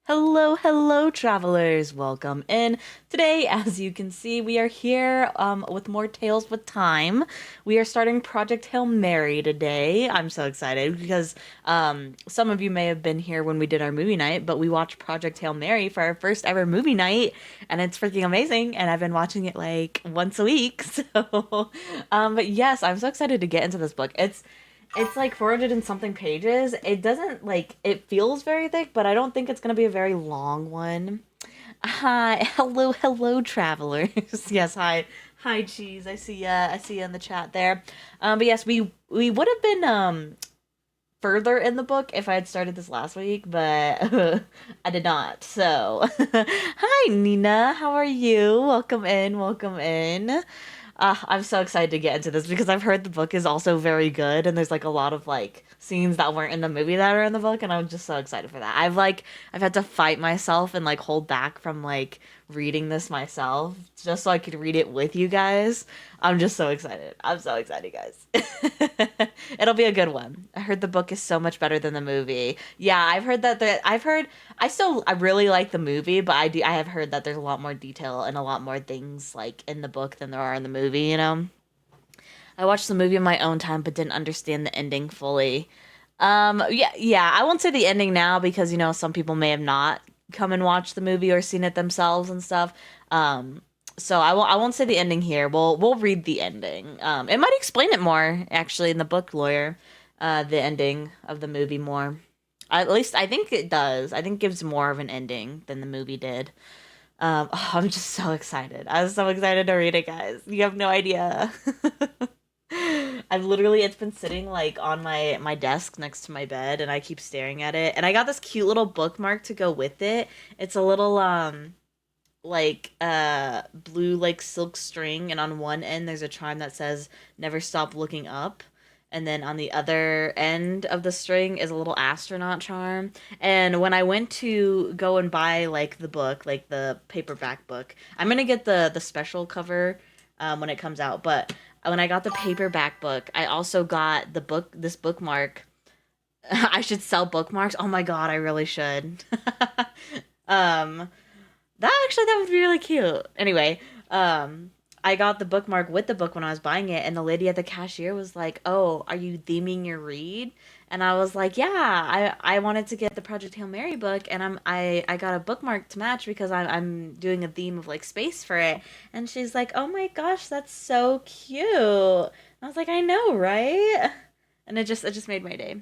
Hello, hello, travelers. Welcome in. Today, as you can see, we are here with more Tales with Time. We are starting Project Hail Mary today. I'm so excited because some of you may have been here when we did our movie night, but we watched Project Hail Mary for our first ever movie night, and it's freaking amazing. And I've been watching it like once a week. But yes, I'm so excited to get into this book. It's like 400 and something pages. It doesn't like it feels very thick, but I don't think it's gonna be a very long one. Hi, hello, hello, travelers. Yes, hi, cheese. I see you in the chat there. But yes, we would have been further in the book if I had started this last week, but I did not. So, hi, Nina. How are you? Welcome in. Welcome in. I'm so excited to get into this because I've heard the book is also very good, and there's like a lot of like scenes that weren't in the movie that are in the book, and I'm just so excited for that. I've had to fight myself and like hold back from like reading this myself just so I could read it with you guys. I'm just so excited. I'm so excited, guys. It'll be a good one. I heard the book is so much better than the movie. Yeah, I've heard that. I really like the movie, but I have heard that there's a lot more detail and a lot more things like in the book than there are in the movie. I watched the movie in my own time, but didn't understand the ending fully. Yeah. I won't say the ending now because some people may have not come and watched the movie or seen it themselves and stuff. Um, so I won't say the ending here. We'll read the ending. It might explain it more actually in the book, lawyer. The ending of the movie more. At least I think it does. I think it gives more of an ending than the movie did. I'm just so excited. I was so excited to read it, guys. You have no idea. It's been sitting like on my desk next to my bed, and I keep staring at it. And I got this cute little bookmark to go with it. It's a little blue like silk string, and on one end there's a charm that says never stop looking up, and then on the other end of the string is a little astronaut charm. And when I went to go and buy like the book, like the paperback book, I'm gonna get the special cover when it comes out. But when I got the paperback book, I also got this bookmark. I should sell bookmarks. Oh my god, I really should. um that would be really cute. Anyway, I got the bookmark with the book when I was buying it, and the lady at the cashier was like, "Oh, are you theming your read?" And I was like, "Yeah, I wanted to get the Project Hail Mary book, and I got a bookmark to match because I'm doing a theme of like space for it." And she's like, "Oh my gosh, that's so cute." And I was like, "I know, right?" And it just made my day.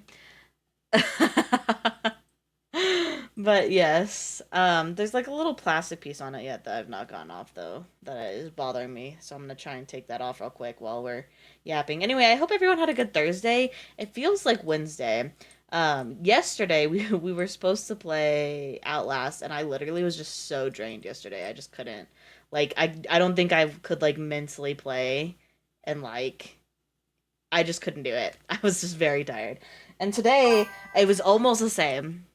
But yes, there's like a little plastic piece on it yet that I've not gotten off though. That is bothering me. So I'm gonna try and take that off real quick while we're yapping. Anyway, I hope everyone had a good Thursday. It feels like Wednesday. Yesterday we were supposed to play Outlast, and I literally was just so drained yesterday. I just couldn't. Like I don't think I could like mentally play, and like I just couldn't do it. I was just very tired. And today it was almost the same.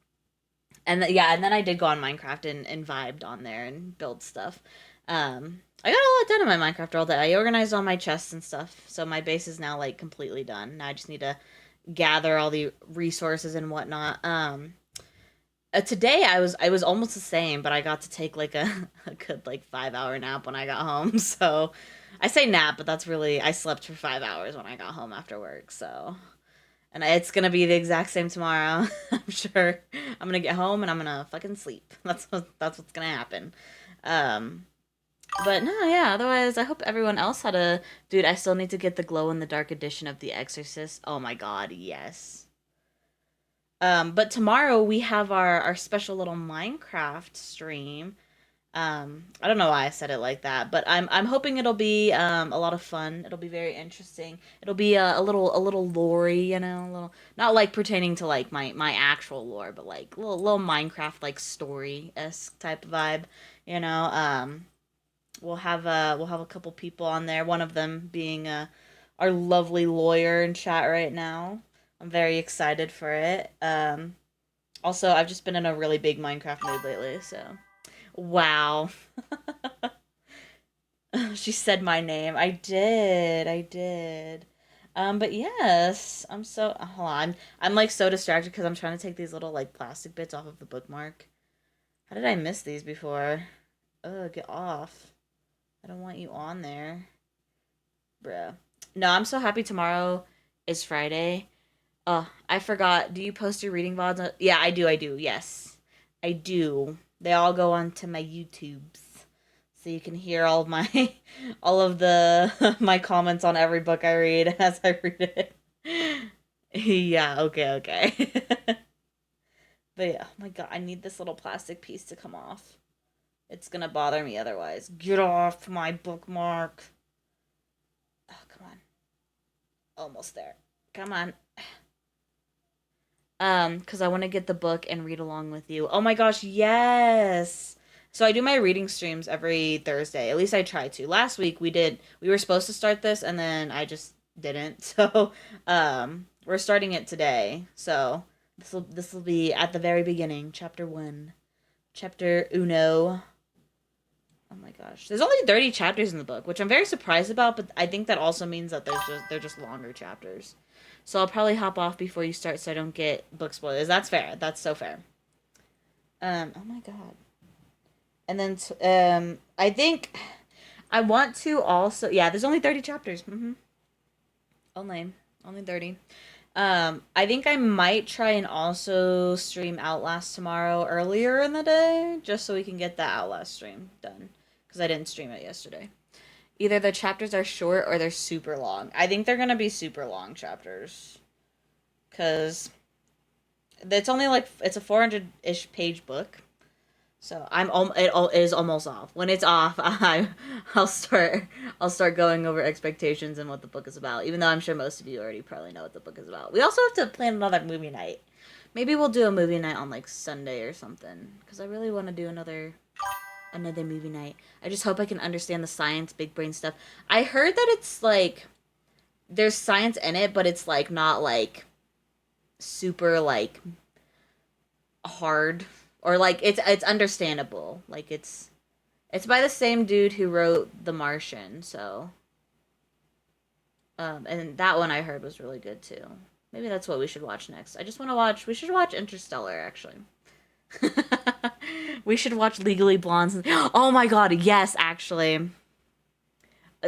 And then I did go on Minecraft and vibed on there and build stuff. I got a lot done in my Minecraft world. I organized all my chests and stuff, so my base is now like completely done. Now I just need to gather all the resources and whatnot. Today I was almost the same, but I got to take like a good like 5 hour nap when I got home. So I say nap, but that's really I slept for 5 hours when I got home after work. So and it's gonna be the exact same tomorrow. I'm sure. I'm gonna get home and I'm gonna fucking sleep. That's what's gonna happen. Um, but no, yeah. Otherwise, I hope everyone else had a dude. I still need to get the glow in the dark edition of The Exorcist. Oh my god, yes. But tomorrow we have our special little Minecraft stream. I don't know why I said it like that, but I'm hoping it'll be a lot of fun. It'll be very interesting. It'll be a little lore, a little not like pertaining to like my actual lore, but like little Minecraft like story esque type of vibe. You know, we'll have a couple people on there. One of them being our lovely lawyer in chat right now. I'm very excited for it. Also, I've just been in a really big Minecraft mood lately, so. Wow. She said my name. I did. I did. But yes, hold on. I'm like so distracted because I'm trying to take these little like plastic bits off of the bookmark. How did I miss these before? Ugh, get off. I don't want you on there. Bruh. No, I'm so happy tomorrow is Friday. Oh, I forgot. Do you post your reading VODs? Yeah, I do. Yes. I do. They all go onto my YouTubes. So you can hear all of my all of the my comments on every book I read as I read it. Yeah, okay. But yeah, oh my god, I need this little plastic piece to come off. It's gonna bother me otherwise. Get off my bookmark. Oh, come on. Almost there. Come on. Because I want to get the book and read along with you. Oh my gosh, yes. So I do my reading streams every Thursday. At least I try to. Last week we were supposed to start this and then I just didn't. So, we're starting it today. So, this will be at the very beginning, chapter 1. Chapter uno. Oh my gosh. There's only 30 chapters in the book, which I'm very surprised about, but I think that also means that they're just longer chapters. So I'll probably hop off before you start so I don't get book spoilers. That's fair. That's so fair. Oh my god. And then I think I want to also, yeah, there's only 30 chapters. Only only 30. I think I might try and also stream Outlast tomorrow earlier in the day, just so we can get that Outlast stream done. Because I didn't stream it yesterday. Either the chapters are short or they're super long. I think they're gonna be super long chapters. Because it's only like, it's a 400-ish page book. So it is almost off. When it's off, I'll start going over expectations and what the book is about. Even though I'm sure most of you already probably know what the book is about. We also have to plan another movie night. Maybe we'll do a movie night on like Sunday or something because I really want to do another movie night. I just hope I can understand the science, big brain stuff. I heard that it's like there's science in it, but it's like not like super like hard or like it's understandable. Like it's by the same dude who wrote The Martian, so and that one I heard was really good too. Maybe that's what we should watch next. I just want to watch. We should watch Interstellar actually. We should watch Legally Blonde. Oh my god, yes, actually.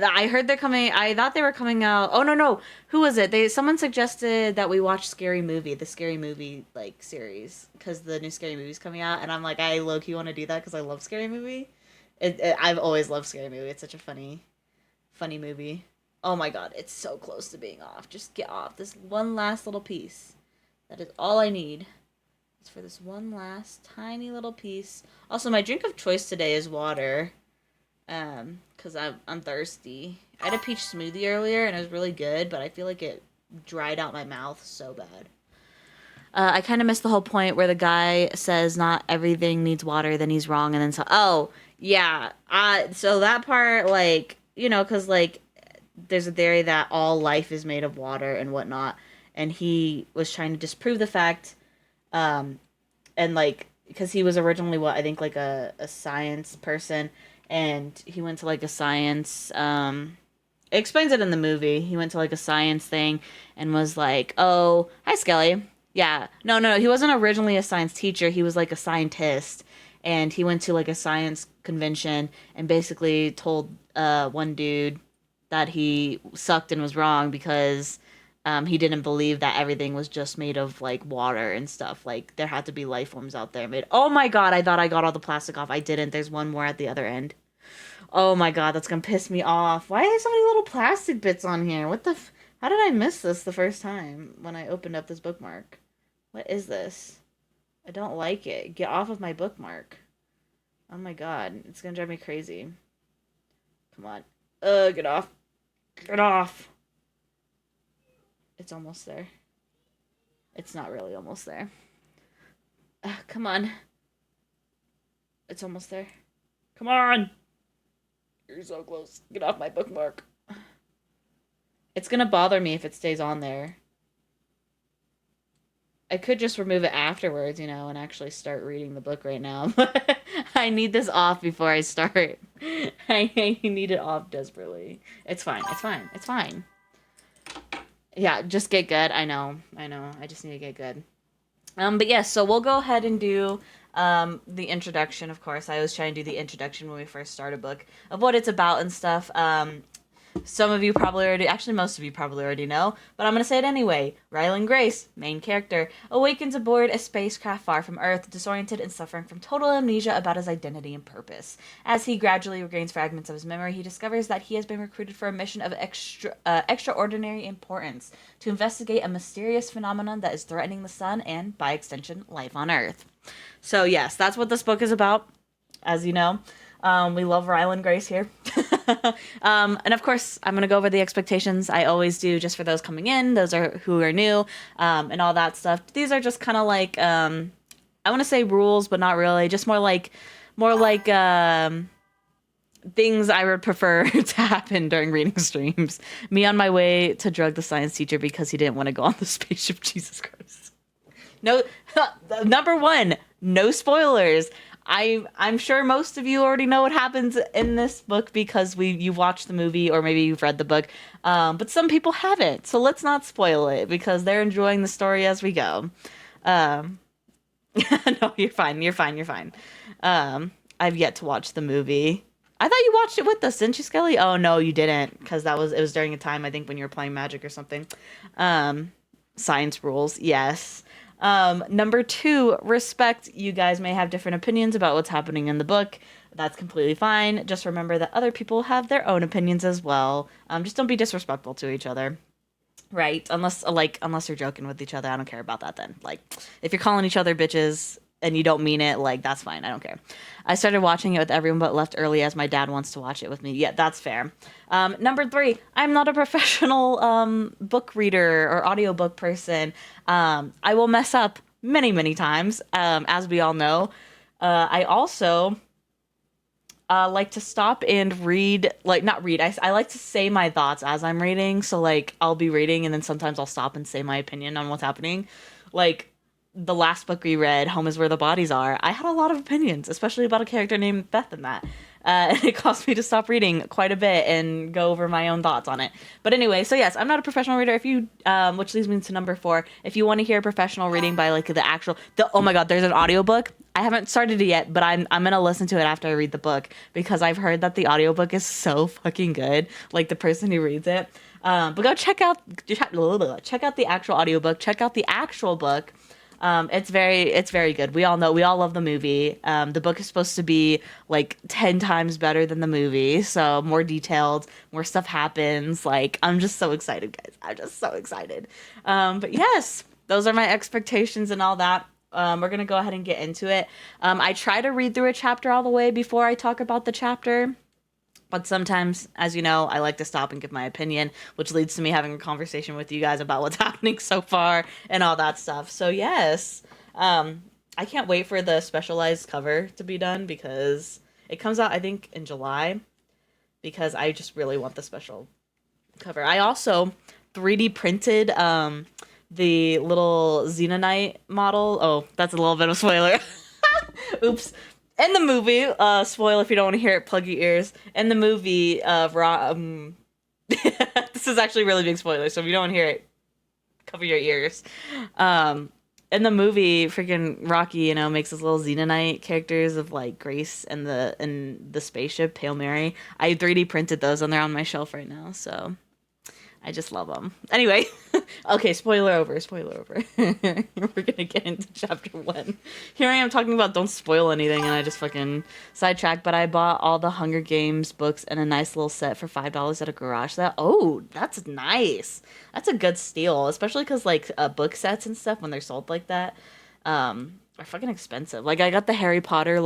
I heard they're coming. I thought they were coming out. Oh no. Who was it? Someone suggested that we watch Scary Movie, the Scary Movie like series, because the new Scary Movie's coming out, and I'm like, I low key want to do that because I love Scary Movie. I've always loved Scary Movie. It's such a funny movie. Oh my god, it's so close to being off. Just get off this one last little piece. That is all I need. It's for this one last tiny little piece. Also, my drink of choice today is water. Cause I'm thirsty. I had a peach smoothie earlier and it was really good, but I feel like it dried out my mouth so bad. I kind of missed the whole point where the guy says not everything needs water, then he's wrong, and then so oh yeah, so that part like cause like there's a theory that all life is made of water and whatnot, and he was trying to disprove the fact, um, and like because he was originally what I think like a science person and he went to like a science it explains it in the movie. He went to like a science thing and was like, "Oh, hi Skelly." Yeah. No, he wasn't originally a science teacher. He was like a scientist and he went to like a science convention and basically told one dude that he sucked and was wrong because he didn't believe that everything was just made of like water and stuff. Like there had to be life forms out there made. Oh my god, I thought I got all the plastic off. I didn't. There's one more at the other end. Oh my god, that's gonna piss me off. Why are there so many little plastic bits on here? How did I miss this the first time when I opened up this bookmark? What is this? I don't like it. Get off of my bookmark. Oh my god, it's gonna drive me crazy. Come on. Get off. Get off. It's almost there. It's not really almost there. Come on. It's almost there. Come on! You're so close. Get off my bookmark. It's gonna bother me if it stays on there. I could just remove it afterwards, and actually start reading the book right now. But I need this off before I start. I need it off desperately. It's fine. It's fine. It's fine. Yeah, just get good. I know. I just need to get good. But yes, so we'll go ahead and do The introduction, of course. I always try and do the introduction when we first start a book of what it's about and stuff. Some of you probably already, actually most of you probably already know, but I'm going to say it anyway. Rylan Grace, main character, awakens aboard a spacecraft far from Earth, disoriented and suffering from total amnesia about his identity and purpose. As he gradually regains fragments of his memory, he discovers that he has been recruited for a mission of extraordinary importance to investigate a mysterious phenomenon that is threatening the sun and, by extension, life on Earth. So yes, that's what this book is about, as you know. We love Rylan Grace here. And of course, I'm going to go over the expectations. I always do, just for those coming in, those are who are new, and all that stuff. These are just kind of like, I want to say rules, but not really. Just more like things I would prefer to happen during reading streams. Me on my way to drug the science teacher because he didn't want to go on the spaceship. Jesus Christ. No, number one, no spoilers. I'm sure most of you already know what happens in this book because you've watched the movie or maybe you've read the book, but some people haven't. So let's not spoil it because they're enjoying the story as we go. No, you're fine. You're fine. You're fine. I've yet to watch the movie. I thought you watched it with us, didn't you, Skelly? Oh no, you didn't, because it was during a time I think when you were playing Magic or something. Science rules, yes. Number two, respect. You guys may have different opinions about what's happening in the book. That's completely fine. Just remember that other people have their own opinions as well. Just don't be disrespectful to each other. Right? Unless you're joking with each other, I don't care about that then. Like, if you're calling each other bitches and you don't mean it, like, that's fine. I don't care. I started watching it with everyone but left early as my dad wants to watch it with me. Yeah, that's fair. Number three, I'm not a professional book reader or audiobook person. I will mess up many, many times, as we all know. I also like to stop and read, like, not read. I like to say my thoughts as I'm reading. So, like, I'll be reading and then sometimes I'll stop and say my opinion on what's happening. Like, the last book we read, Home is Where the Bodies Are, I had a lot of opinions, especially about a character named Beth in that. And it caused me to stop reading quite a bit and go over my own thoughts on it. But anyway, so yes, I'm not a professional reader. If you, which leads me to number four, if you want to hear professional reading by like oh my God, there's an audiobook. I haven't started it yet, but I'm going to listen to it after I read the book because I've heard that the audiobook is so fucking good. Like the person who reads it. But go check out the actual audiobook. Check out the actual book. It's very good. We all love the movie. The book is supposed to be like 10 times better than the movie. So more detailed, more stuff happens. Like, I'm just so excited, guys. I'm just so excited. But yes, those are my expectations and all that. We're going to go ahead and get into it. I try to read through a chapter all the way before I talk about the chapter. But sometimes, as you know, I like to stop and give my opinion, which leads to me having a conversation with you guys about what's happening so far and all that stuff. So yes, I can't wait for the specialized cover to be done because it comes out, I think, in July, because I just really want the special cover. I also 3D printed the little Xenonite model. Oh, that's a little bit of a spoiler. Oops. In the movie, spoil if you don't want to hear it, plug your ears. In the movie, this is actually a really big spoiler, so if you don't want to hear it, cover your ears. In the movie, freaking Rocky, makes his little Xenonite characters of like Grace and the spaceship, Hail Mary. I 3D printed those and they're on my shelf right now, so I just love them. Anyway, okay, spoiler over. We're gonna get into chapter 1. Here I am talking about don't spoil anything, and I just fucking sidetracked. But I bought all the Hunger Games books and a nice little set for $5 at a garage sale. Oh, that's nice. That's a good steal, especially because like book sets and stuff when they're sold like that are fucking expensive. Like I got the Harry Potter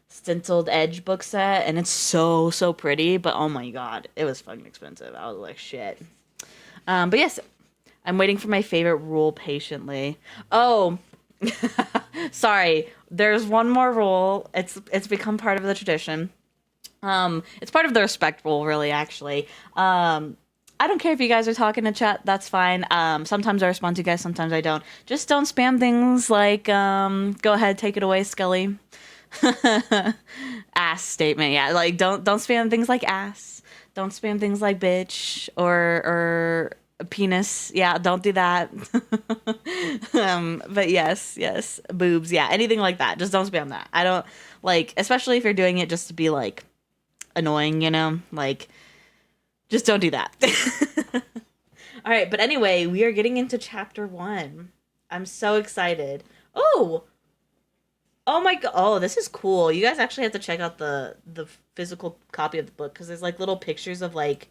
stenciled edge book set, and it's so pretty, but oh my God, it was fucking expensive. I was like, shit. But yes, I'm waiting for my favorite rule patiently. Oh, sorry, there's one more rule. It's become part of the tradition. It's part of the respect rule, really, actually. I don't care if you guys are talking in chat, that's fine. Sometimes I respond to you guys, sometimes I don't. Just don't spam things like, go ahead, take it away, Scully. Ass statement, yeah. Like don't spam things like ass. Don't spam things like bitch or A penis. Yeah, don't do that. But yes, boobs. Yeah, anything like that. Just don't spam that. I don't like, especially if you're doing it just to be like annoying, you know? Like, just don't do that. All right, but anyway, we are getting into chapter 1. I'm so excited. Oh, oh my god. Oh, this is cool. You guys actually have to check out the physical copy of the book because there's like little pictures of like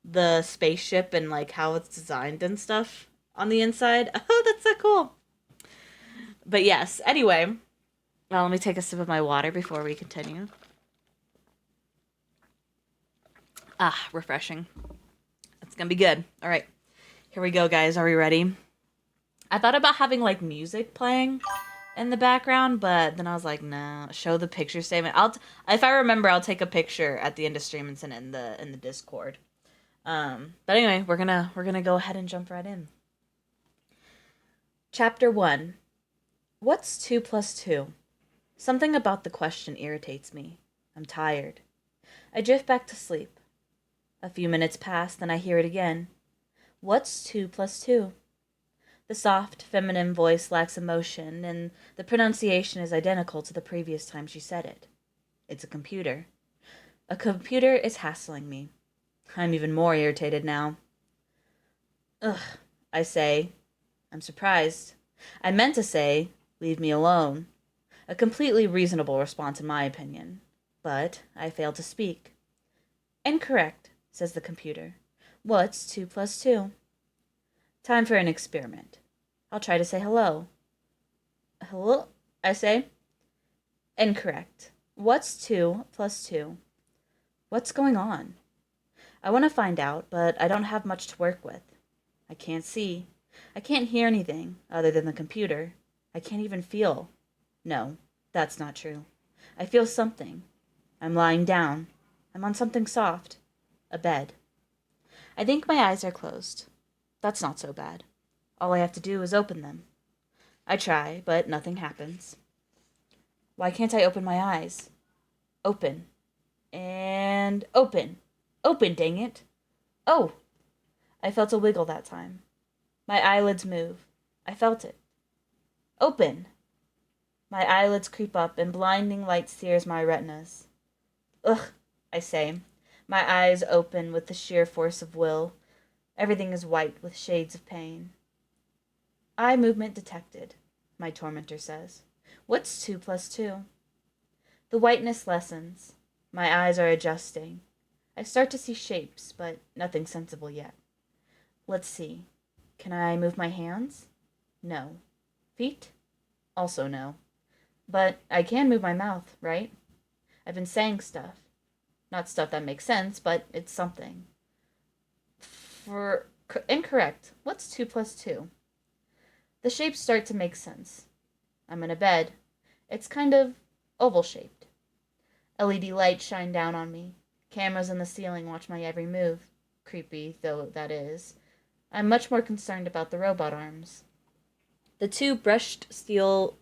the spaceship and like how it's designed and stuff on the inside. Oh, that's so cool. But yes, anyway, well, let me take a sip of my water before we continue. Ah, refreshing. It's gonna be good. All right, here we go, guys. Are we ready? I thought about having like music playing in the background, but then I was like, nah. Show the picture statement. If I remember, I'll take a picture at the end of stream and send it in the Discord. But anyway, we're gonna go ahead and jump right in. Chapter 1. What's 2 plus 2? Something about the question irritates me. I'm tired. I drift back to sleep. A few minutes pass, then I hear it again. What's 2 plus 2? The soft, feminine voice lacks emotion, and the pronunciation is identical to the previous time she said it. It's a computer. A computer is hassling me. I'm even more irritated now. Ugh, I say. I'm surprised. I meant to say, leave me alone. A completely reasonable response in my opinion. But I fail to speak. Incorrect, says the computer. What's 2 plus 2? Time for an experiment. I'll try to say hello. Hello, I say. Incorrect. What's 2 plus 2? What's going on? I want to find out, but I don't have much to work with. I can't see. I can't hear anything other than the computer. I can't even feel. No, that's not true. I feel something. I'm lying down. I'm on something soft. A bed. I think my eyes are closed. That's not so bad. All I have to do is open them. I try, but nothing happens. Why can't I open my eyes? Open. And open. Open, dang it. Oh! I felt a wiggle that time. My eyelids move. I felt it. Open! My eyelids creep up, and blinding light sears my retinas. Ugh, I say. My eyes open with the sheer force of will. Everything is white with shades of pain. Eye movement detected, my tormentor says. What's 2 plus 2? The whiteness lessens. My eyes are adjusting. I start to see shapes, but nothing sensible yet. Let's see. Can I move my hands? No. Feet? Also no. But I can move my mouth, right? I've been saying stuff. Not stuff that makes sense, but it's something. Incorrect. What's 2 plus 2? The shapes start to make sense. I'm in a bed. It's kind of oval-shaped. LED lights shine down on me. Cameras in the ceiling watch my every move. Creepy, though that is. I'm much more concerned about the robot arms. The two brushed steel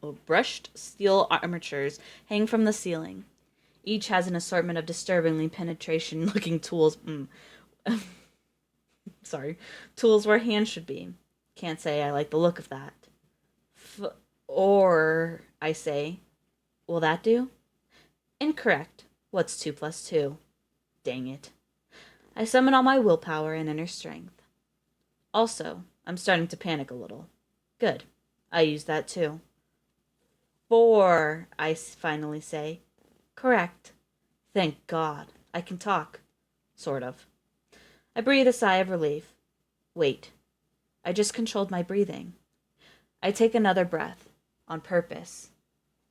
armatures hang from the ceiling. Each has an assortment of disturbingly penetration-looking tools. Sorry. Tools where hands should be. Can't say I like the look of that. Or, I say, will that do? Incorrect. What's 2 plus 2? Dang it. I summon all my willpower and inner strength. Also, I'm starting to panic a little. Good. I use that too. 4, I finally say. Correct. Thank God. I can talk. Sort of. I breathe a sigh of relief. Wait. I just controlled my breathing. I take another breath. On purpose.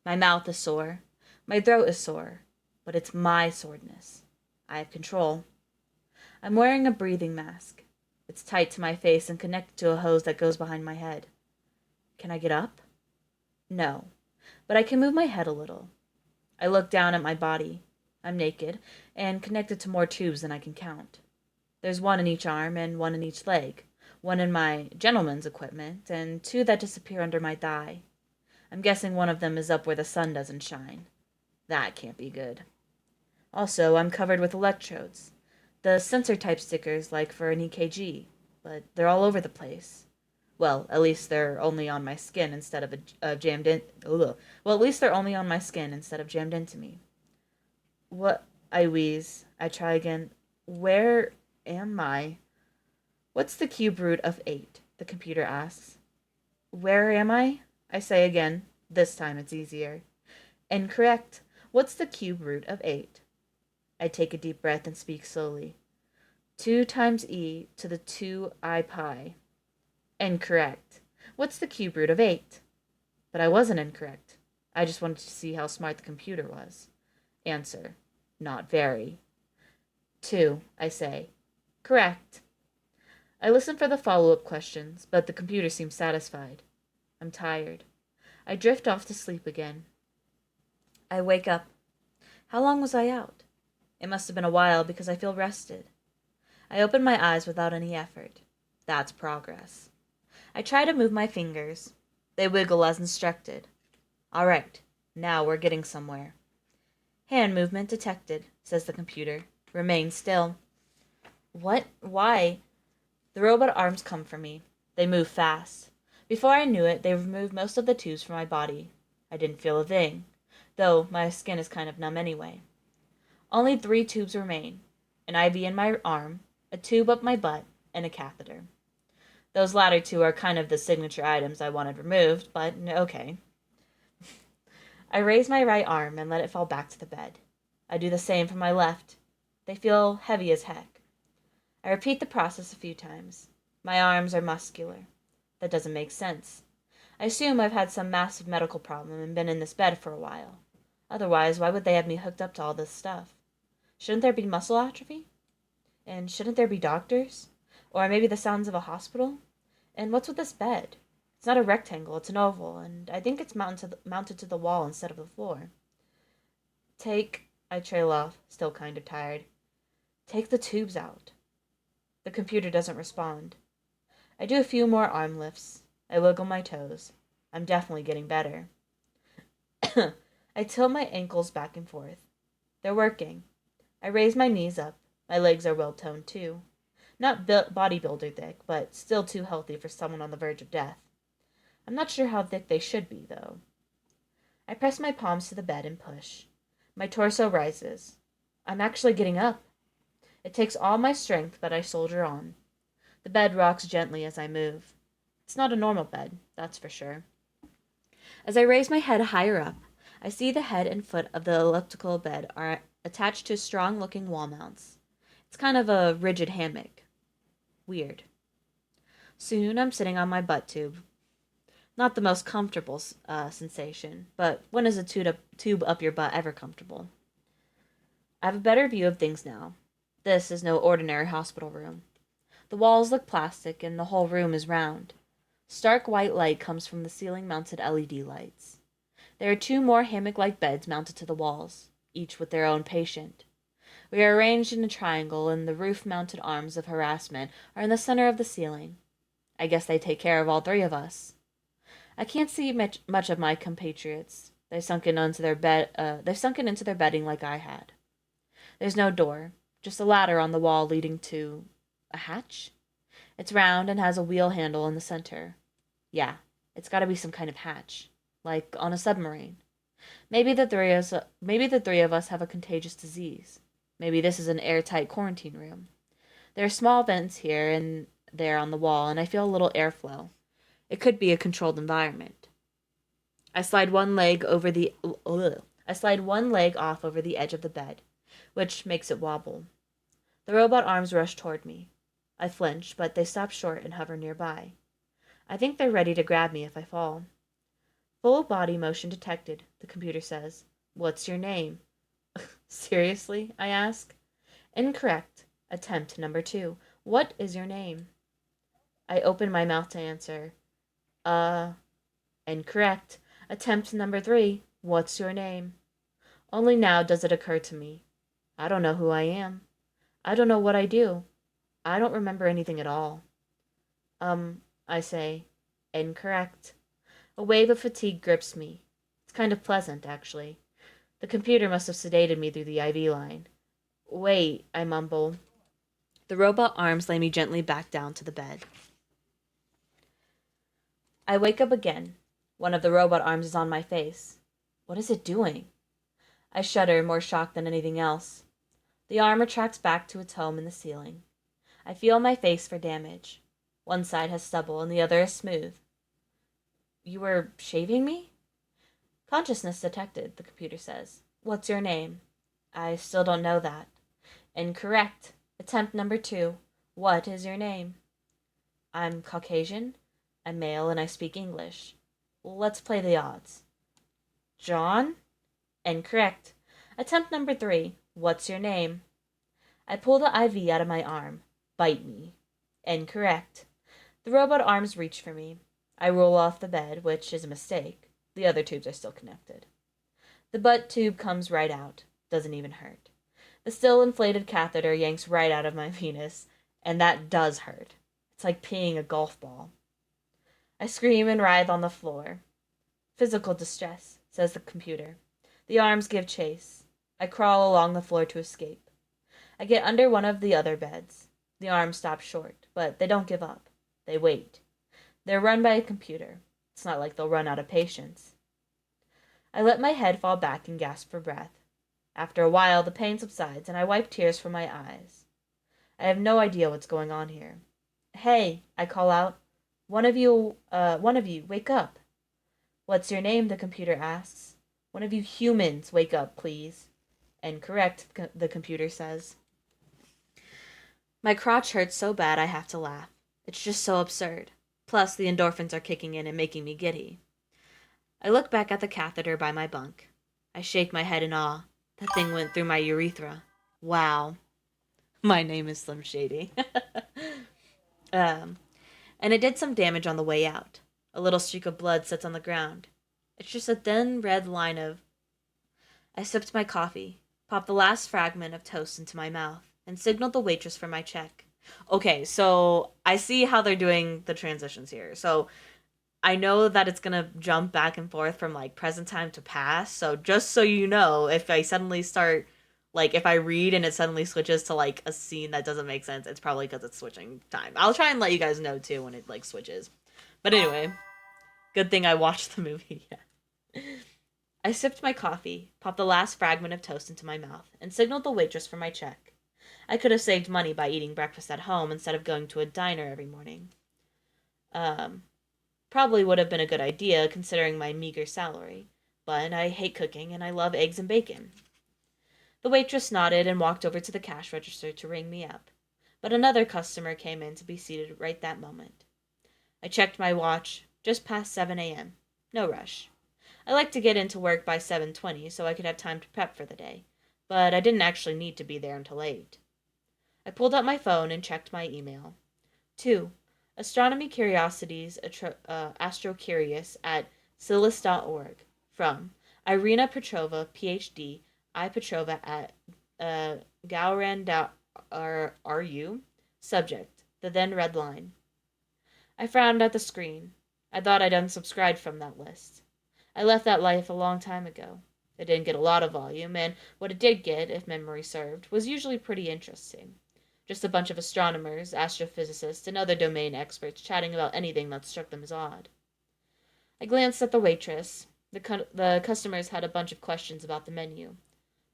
My mouth is sore. My throat is sore. But it's my soreness. I have control. I'm wearing a breathing mask. It's tight to my face and connected to a hose that goes behind my head. Can I get up? No. But I can move my head a little. I look down at my body. I'm naked and connected to more tubes than I can count. There's one in each arm and one in each leg. One in my gentleman's equipment and 2 that disappear under my thigh. I'm guessing one of them is up where the sun doesn't shine. That can't be good. Also, I'm covered with electrodes. The sensor-type stickers like for an EKG. but they're all over the place. Well, at least they're only on my skin instead of jammed in. Ugh. Well, at least they're only on my skin instead of jammed into me. What? I wheeze. I try again. Where am I? What's the cube root of 8? The computer asks. Where am I? I say again. This time it's easier. Incorrect. What's the cube root of 8? I take a deep breath and speak slowly. 2 times e to the 2I pi. Incorrect. What's the cube root of 8? But I wasn't incorrect. I just wanted to see how smart the computer was. Answer. Not very. 2, I say. Correct. I listen for the follow-up questions, but the computer seems satisfied. I'm tired. I drift off to sleep again. I wake up. How long was I out? It must have been a while because I feel rested. I open my eyes without any effort. That's progress. I try to move my fingers. They wiggle as instructed. All right, now we're getting somewhere. Hand movement detected, says the computer. Remain still. What? Why? The robot arms come for me. They move fast. Before I knew it, they removed most of the tubes from my body. I didn't feel a thing, though my skin is kind of numb anyway. Only 3 tubes remain. An IV in my arm, a tube up my butt, and a catheter. Those latter 2 are kind of the signature items I wanted removed, but okay. I raise my right arm and let it fall back to the bed. I do the same for my left. They feel heavy as heck. I repeat the process a few times. My arms are muscular. That doesn't make sense. I assume I've had some massive medical problem and been in this bed for a while. Otherwise, why would they have me hooked up to all this stuff? Shouldn't there be muscle atrophy? And shouldn't there be doctors? Or maybe the sounds of a hospital? And what's with this bed? It's not a rectangle, it's an oval, and I think it's mounted to the wall instead of the floor. I trail off, still kind of tired. Take the tubes out. The computer doesn't respond. I do a few more arm lifts. I wiggle my toes. I'm definitely getting better. I tilt my ankles back and forth. They're working. I raise my knees up. My legs are well toned too. Not bodybuilder thick, but still too healthy for someone on the verge of death. I'm not sure how thick they should be, though. I press my palms to the bed and push. My torso rises. I'm actually getting up. It takes all my strength, but I soldier on. The bed rocks gently as I move. It's not a normal bed, that's for sure. As I raise my head higher up, I see the head and foot of the elliptical bed are attached to strong-looking wall mounts. It's kind of a rigid hammock. Weird. Soon I'm sitting on my butt tube. Not the most comfortable sensation, but when is a tube up your butt ever comfortable? I have a better view of things now. This is no ordinary hospital room. The walls look plastic and the whole room is round. Stark white light comes from the ceiling-mounted LED lights. There are 2 more hammock-like beds mounted to the walls, each with their own patient. We are arranged in a triangle, and the roof-mounted arms of harassment are in the center of the ceiling. I guess they take care of all 3 of us. I can't see much of my compatriots. They've sunken into their bedding like I had. There's no door, just a ladder on the wall leading to a hatch. It's round and has a wheel handle in the center. Yeah, it's got to be some kind of hatch, like on a submarine. Maybe the 3 of us have a contagious disease. Maybe this is an airtight quarantine room. There are small vents here and there on the wall, and I feel a little airflow. It could be a controlled environment. I slide one leg off over the edge of the bed, which makes it wobble. The robot arms rush toward me. I flinch, but they stop short and hover nearby. I think they're ready to grab me if I fall. Full body motion detected, the computer says. What's your name? Seriously? I ask. Incorrect. Attempt number 2. What is your name? I open my mouth to answer. Incorrect. Attempt number 3. What's your name? Only now does it occur to me. I don't know who I am. I don't know what I do. I don't remember anything at all. I say. Incorrect. A wave of fatigue grips me. It's kind of pleasant, actually. The computer must have sedated me through the IV line. Wait, I mumble. The robot arms lay me gently back down to the bed. I wake up again. One of the robot arms is on my face. What is it doing? I shudder, more shocked than anything else. The arm retracts back to its home in the ceiling. I feel my face for damage. One side has stubble and the other is smooth. You were shaving me? Consciousness detected, the computer says. What's your name? I still don't know that. Incorrect. Attempt number 2. What is your name? I'm Caucasian. I'm male and I speak English. Let's play the odds. John? Incorrect. Attempt number 3. What's your name? I pull the IV out of my arm. Bite me. Incorrect. The robot arms reach for me. I roll off the bed, which is a mistake. The other tubes are still connected. The butt tube comes right out. Doesn't even hurt. The still inflated catheter yanks right out of my penis, and that does hurt. It's like peeing a golf ball. I scream and writhe on the floor. Physical distress, says the computer. The arms give chase. I crawl along the floor to escape. I get under one of the other beds. The arms stop short, but they don't give up. They wait. They're run by a computer. It's not like they'll run out of patience. I let my head fall back and gasp for breath. After a while, the pain subsides, and I wipe tears from my eyes. I have no idea what's going on here. Hey, I call out. One of you, wake up. What's your name? The computer asks. One of you humans, wake up, please. Incorrect, the computer says. My crotch hurts so bad I have to laugh. It's just so absurd. Plus, the endorphins are kicking in and making me giddy. I look back at the catheter by my bunk. I shake my head in awe. That thing went through my urethra. Wow. My name is Slim Shady. And it did some damage on the way out. A little streak of blood sits on the ground. It's just a thin red line of... I sipped my coffee, popped the last fragment of toast into my mouth, and signaled the waitress for my check. Okay, so I see how they're doing the transitions here. So I know that it's going to jump back and forth from, like, present time to past. So just so you know, if I suddenly start, like, if I read and it suddenly switches to, like, a scene that doesn't make sense, it's probably because it's switching time. I'll try and let you guys know, too, when it, like, switches. But anyway, good thing I watched the movie. Yeah. I sipped my coffee, popped the last fragment of toast into my mouth, and signaled the waitress for my check. I could have saved money by eating breakfast at home instead of going to a diner every morning. Probably would have been a good idea considering my meager salary, but I hate cooking and I love eggs and bacon. The waitress nodded and walked over to the cash register to ring me up, but another customer came in to be seated right that moment. I checked my watch, just past 7 a.m. No rush. I like to get into work by 7:20 so I could have time to prep for the day, but I didn't actually need to be there until 8. I pulled out my phone and checked my email. 2. Astronomy Curiosities Astrocurious at silas.org. From Irina Petrova, Ph.D., I. Petrova at Gowran.ru. Subject, the then red line. I frowned at the screen. I thought I'd unsubscribed from that list. I left that life a long time ago. It didn't get a lot of volume, and what it did get, if memory served, was usually pretty interesting. Just a bunch of astronomers, astrophysicists, and other domain experts chatting about anything that struck them as odd. I glanced at the waitress. The customers had a bunch of questions about the menu,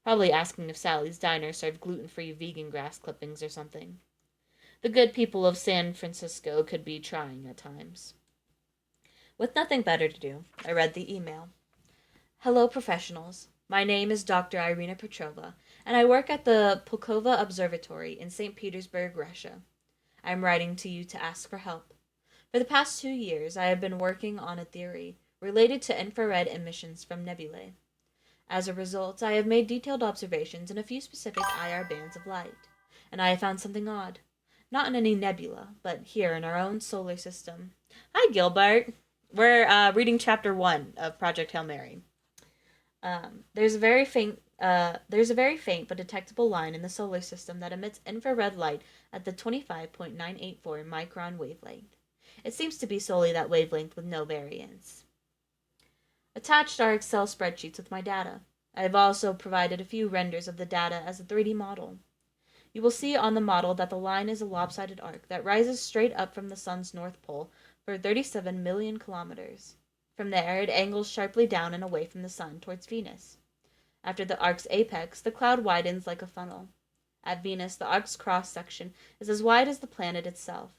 probably asking if Sally's Diner served gluten-free vegan grass clippings or something. The good people of San Francisco could be trying at times. With nothing better to do, I read the email. Hello, professionals. My name is Dr. Irina Petrova, and I work at the Pulkova Observatory in St. Petersburg, Russia. I am writing to you to ask for help. For the past 2 years, I have been working on a theory related to infrared emissions from nebulae. As a result, I have made detailed observations in a few specific IR bands of light, and I have found something odd. Not in any nebula, but here in our own solar system. Hi, Gilbert. We're reading Chapter 1 of Project Hail Mary. There's a very faint but detectable line in the solar system that emits infrared light at the 25.984 micron wavelength. It seems to be solely that wavelength with no variance. Attached are Excel spreadsheets with my data. I have also provided a few renders of the data as a 3D model. You will see on the model that the line is a lopsided arc that rises straight up from the sun's north pole for 37 million kilometers. From there, it angles sharply down and away from the sun towards Venus. After the arc's apex, the cloud widens like a funnel. At Venus, the arc's cross section is as wide as the planet itself.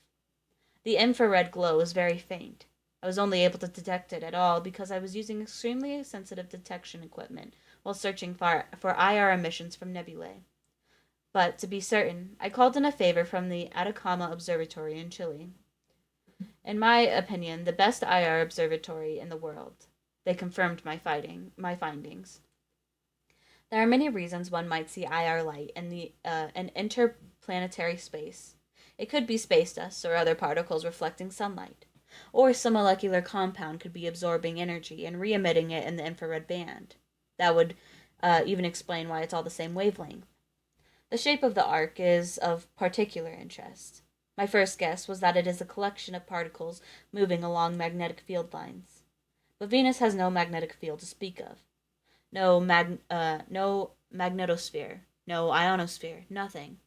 The infrared glow is very faint. I was only able to detect it at all because I was using extremely sensitive detection equipment while searching for IR emissions from nebulae. But, to be certain, I called in a favor from the Atacama Observatory in Chile. In my opinion, the best IR observatory in the world. They confirmed my findings. There are many reasons one might see IR light in interplanetary space. It could be space dust or other particles reflecting sunlight. Or some molecular compound could be absorbing energy and re-emitting it in the infrared band. That would even explain why it's all the same wavelength. The shape of the arc is of particular interest. My first guess was that it is a collection of particles moving along magnetic field lines. But Venus has no magnetic field to speak of. No magnetosphere, no ionosphere, nothing.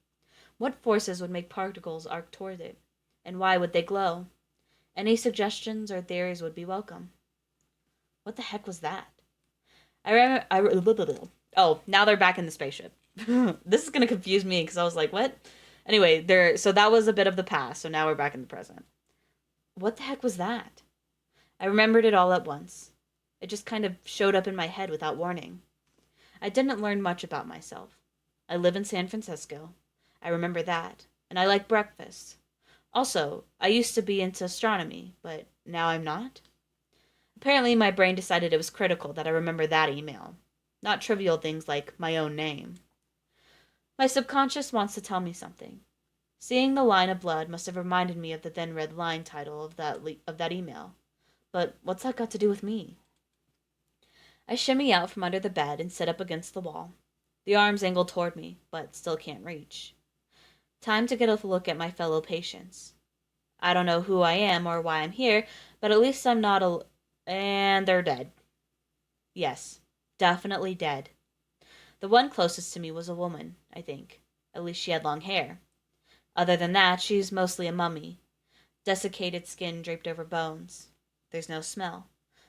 What forces would make particles arc toward it? And why would they glow? Any suggestions or theories would be welcome. What the heck was that? Oh, now they're back in the spaceship. This is gonna confuse me because I was like, what? Anyway, so that was a bit of the past, so now we're back in the present. What the heck was that? I remembered it all at once. It just kind of showed up in my head without warning. I didn't learn much about myself. I live in San Francisco. I remember that. And I like breakfast. Also, I used to be into astronomy, but now I'm not. Apparently, my brain decided it was critical that I remember that email, not trivial things like my own name. My subconscious wants to tell me something. Seeing the line of blood must have reminded me of the then read line title of that email. But what's that got to do with me? I shimmy out from under the bed and sit up against the wall. The arms angle toward me, but still can't reach. Time to get a look at my fellow patients. I don't know who I am or why I'm here, but at least I'm not and they're dead. Yes, definitely dead. The one closest to me was a woman, I think. At least she had long hair. Other than that, she's mostly a mummy. Desiccated skin draped over bones. There's no smell.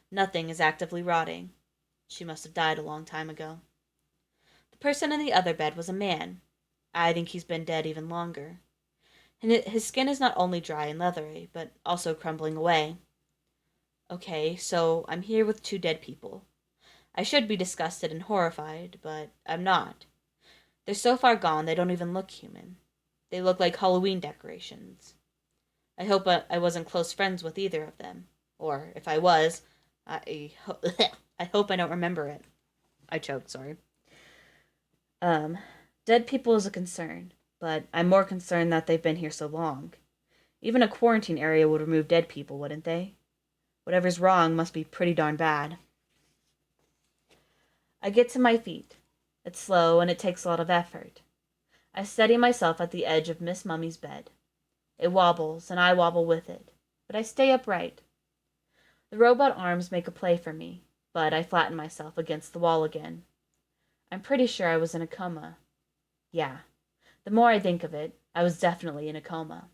Nothing is actively rotting. She must have died a long time ago. The person in the other bed was a man. I think he's been dead even longer. And his skin is not only dry and leathery, but also crumbling away. Okay, so I'm here with two dead people. I should be disgusted and horrified, but I'm not. They're so far gone they don't even look human. They look like Halloween decorations. I hope I wasn't close friends with either of them. Or, if I was, I hope I don't remember it. I choked, sorry. Dead people is a concern, but I'm more concerned that they've been here so long. Even a quarantine area would remove dead people, wouldn't they? Whatever's wrong must be pretty darn bad. I get to my feet. It's slow and it takes a lot of effort. I steady myself at the edge of Miss Mummy's bed. It wobbles, and I wobble with it, but I stay upright. The robot arms make a play for me, but I flatten myself against the wall again. I'm pretty sure I was in a coma. Yeah, the more I think of it, I was definitely in a coma.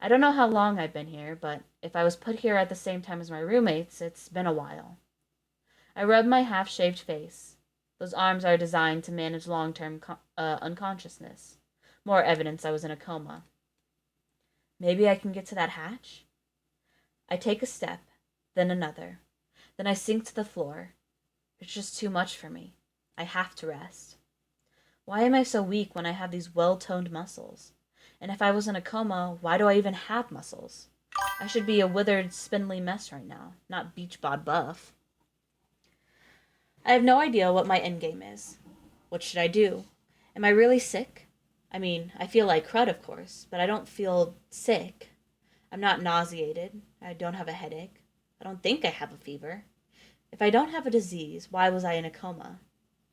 I don't know how long I've been here, but if I was put here at the same time as my roommates, it's been a while. I rub my half-shaved face. Those arms are designed to manage long-term unconsciousness. More evidence I was in a coma. Maybe I can get to that hatch? I take a step, then another. Then I sink to the floor. It's just too much for me. I have to rest. Why am I so weak when I have these well-toned muscles? And if I was in a coma, why do I even have muscles? I should be a withered, spindly mess right now, not beach bod buff. I have no idea what my endgame is. What should I do? Am I really sick? I mean, I feel like crud, of course, but I don't feel sick. I'm not nauseated. I don't have a headache. I don't think I have a fever. If I don't have a disease, why was I in a coma?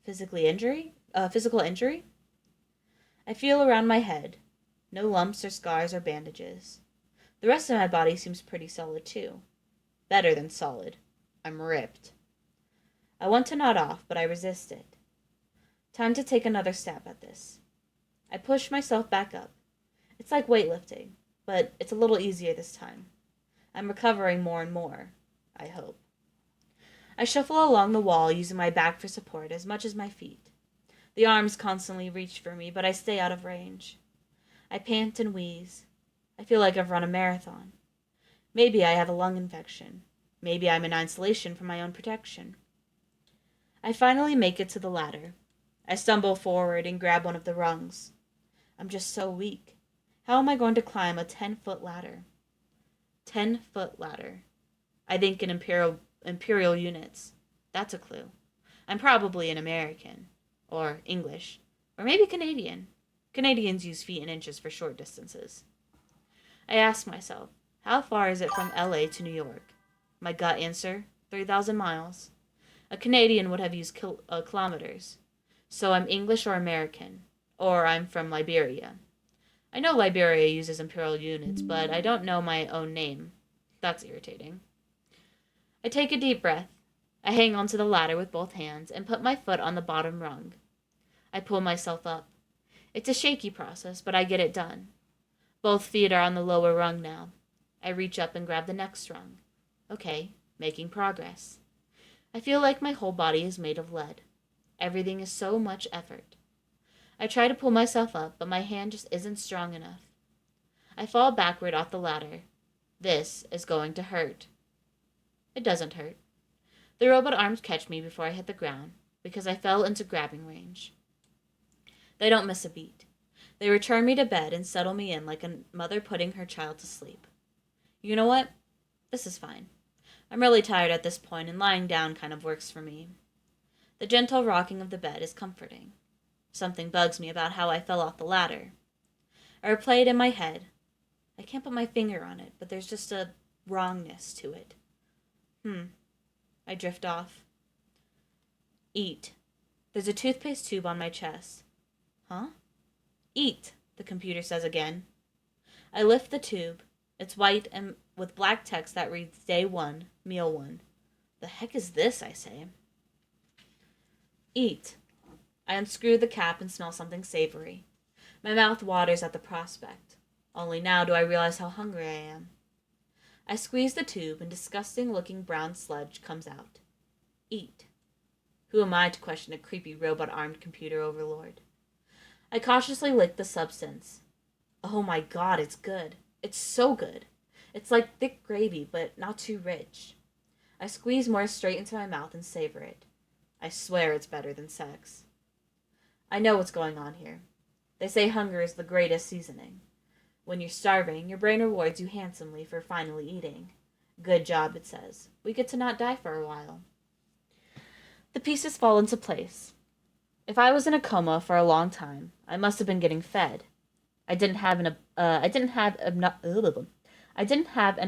Physical injury? I feel around my head. No lumps or scars or bandages. The rest of my body seems pretty solid, too. Better than solid. I'm ripped. I want to nod off, but I resist it. Time to take another stab at this. I push myself back up. It's like weightlifting, but it's a little easier this time. I'm recovering more and more, I hope. I shuffle along the wall using my back for support as much as my feet. The arms constantly reach for me, but I stay out of range. I pant and wheeze. I feel like I've run a marathon. Maybe I have a lung infection. Maybe I'm in isolation for my own protection. I finally make it to the ladder. I stumble forward and grab one of the rungs. I'm just so weak. How am I going to climb a 10-foot ladder? 10-foot ladder. I think in imperial units. That's a clue. I'm probably an American. Or English. Or maybe Canadian. Canadians use feet and inches for short distances. I ask myself, how far is it from LA to New York? My gut answer, 3,000 miles. A Canadian would have used kilometers. So I'm English or American. Or I'm from Liberia. I know Liberia uses imperial units, but I don't know my own name. That's irritating. I take a deep breath. I hang onto the ladder with both hands and put my foot on the bottom rung. I pull myself up. It's a shaky process, but I get it done. Both feet are on the lower rung now. I reach up and grab the next rung. Okay, making progress. I feel like my whole body is made of lead. Everything is so much effort. I try to pull myself up, but my hand just isn't strong enough. I fall backward off the ladder. This is going to hurt. It doesn't hurt. The robot arms catch me before I hit the ground, because I fell into grabbing range. They don't miss a beat. They return me to bed and settle me in like a mother putting her child to sleep. You know what? This is fine. I'm really tired at this point, and lying down kind of works for me. The gentle rocking of the bed is comforting. Something bugs me about how I fell off the ladder. I replay it in my head. I can't put my finger on it, but there's just a wrongness to it. I drift off. Eat. There's a toothpaste tube on my chest. Huh? Eat, the computer says again. I lift the tube. It's white and with black text that reads Day 1, Meal 1. The heck is this, I say. Eat. I unscrew the cap and smell something savory. My mouth waters at the prospect. Only now do I realize how hungry I am. I squeeze the tube and disgusting-looking brown sludge comes out. Eat. Who am I to question a creepy robot-armed computer overlord? I cautiously lick the substance. Oh my god, it's good. It's so good. It's like thick gravy, but not too rich. I squeeze more straight into my mouth and savor it. I swear it's better than sex. I know what's going on here. They say hunger is the greatest seasoning. When you're starving, your brain rewards you handsomely for finally eating. Good job, it says. We get to not die for a while. The pieces fall into place. If I was in a coma for a long time, I must have been getting fed. I didn't have an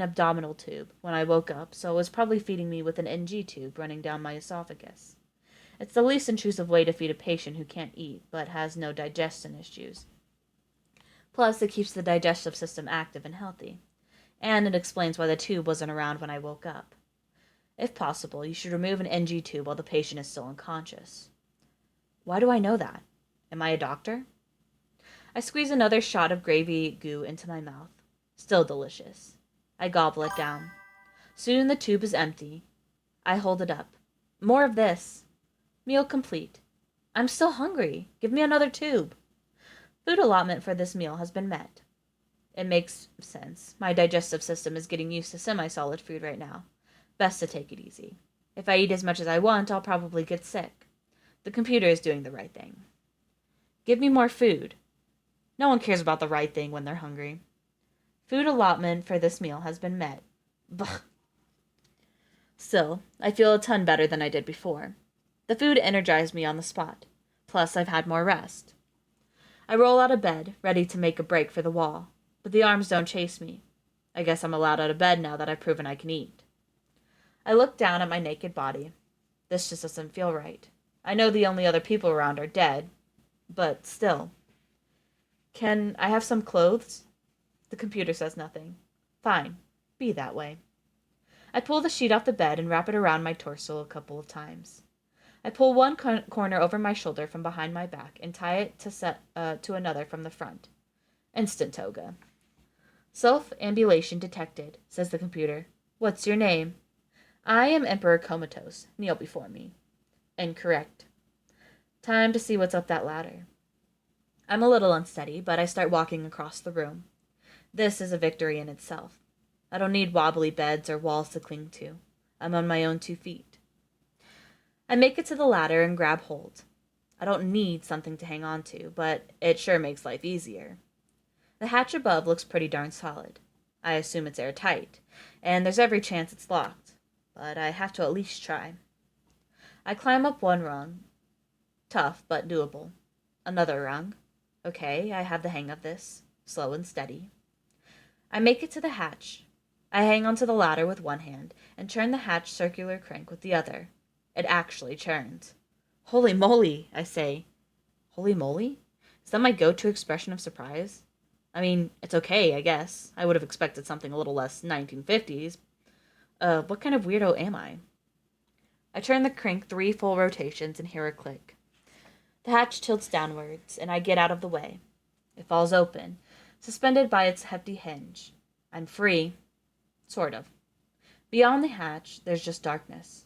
abdominal tube when I woke up, so it was probably feeding me with an NG tube running down my esophagus. It's the least intrusive way to feed a patient who can't eat, but has no digestion issues. Plus, it keeps the digestive system active and healthy. And it explains why the tube wasn't around when I woke up. If possible, you should remove an NG tube while the patient is still unconscious. Why do I know that? Am I a doctor? I squeeze another shot of gravy goo into my mouth. Still delicious. I gobble it down. Soon the tube is empty. I hold it up. More of this. Meal complete. I'm still hungry. Give me another tube. Food allotment for this meal has been met. It makes sense. My digestive system is getting used to semi-solid food right now. Best to take it easy. If I eat as much as I want, I'll probably get sick. The computer is doing the right thing. Give me more food. No one cares about the right thing when they're hungry. Food allotment for this meal has been met. Bah. Still, I feel a ton better than I did before. The food energized me on the spot. Plus, I've had more rest. I roll out of bed, ready to make a break for the wall, but the arms don't chase me. I guess I'm allowed out of bed now that I've proven I can eat. I look down at my naked body. This just doesn't feel right. I know the only other people around are dead, but still. Can I have some clothes? The computer says nothing. Fine. Be that way. I pull the sheet off the bed and wrap it around my torso a couple of times. I pull one corner over my shoulder from behind my back and tie it to another from the front. Instant toga. Self-ambulation detected, says the computer. What's your name? I am Emperor Comatose. Kneel before me. Incorrect. Time to see what's up that ladder. I'm a little unsteady, but I start walking across the room. This is a victory in itself. I don't need wobbly beds or walls to cling to. I'm on my own 2 feet. I make it to the ladder and grab hold. I don't need something to hang on to, but it sure makes life easier. The hatch above looks pretty darn solid. I assume it's airtight, and there's every chance it's locked, but I have to at least try. I climb up one rung. Tough, but doable. Another rung. Okay, I have the hang of this. Slow and steady. I make it to the hatch. I hang onto the ladder with one hand and turn the hatch circular crank with the other. It actually turns. Holy moly, I say. Holy moly? Is that my go-to expression of surprise? I mean, it's okay, I guess. I would have expected something a little less 1950s. What kind of weirdo am I? I turn the crank 3 full rotations and hear a click. The hatch tilts downwards, and I get out of the way. It falls open, suspended by its hefty hinge. I'm free. Sort of. Beyond the hatch, there's just darkness.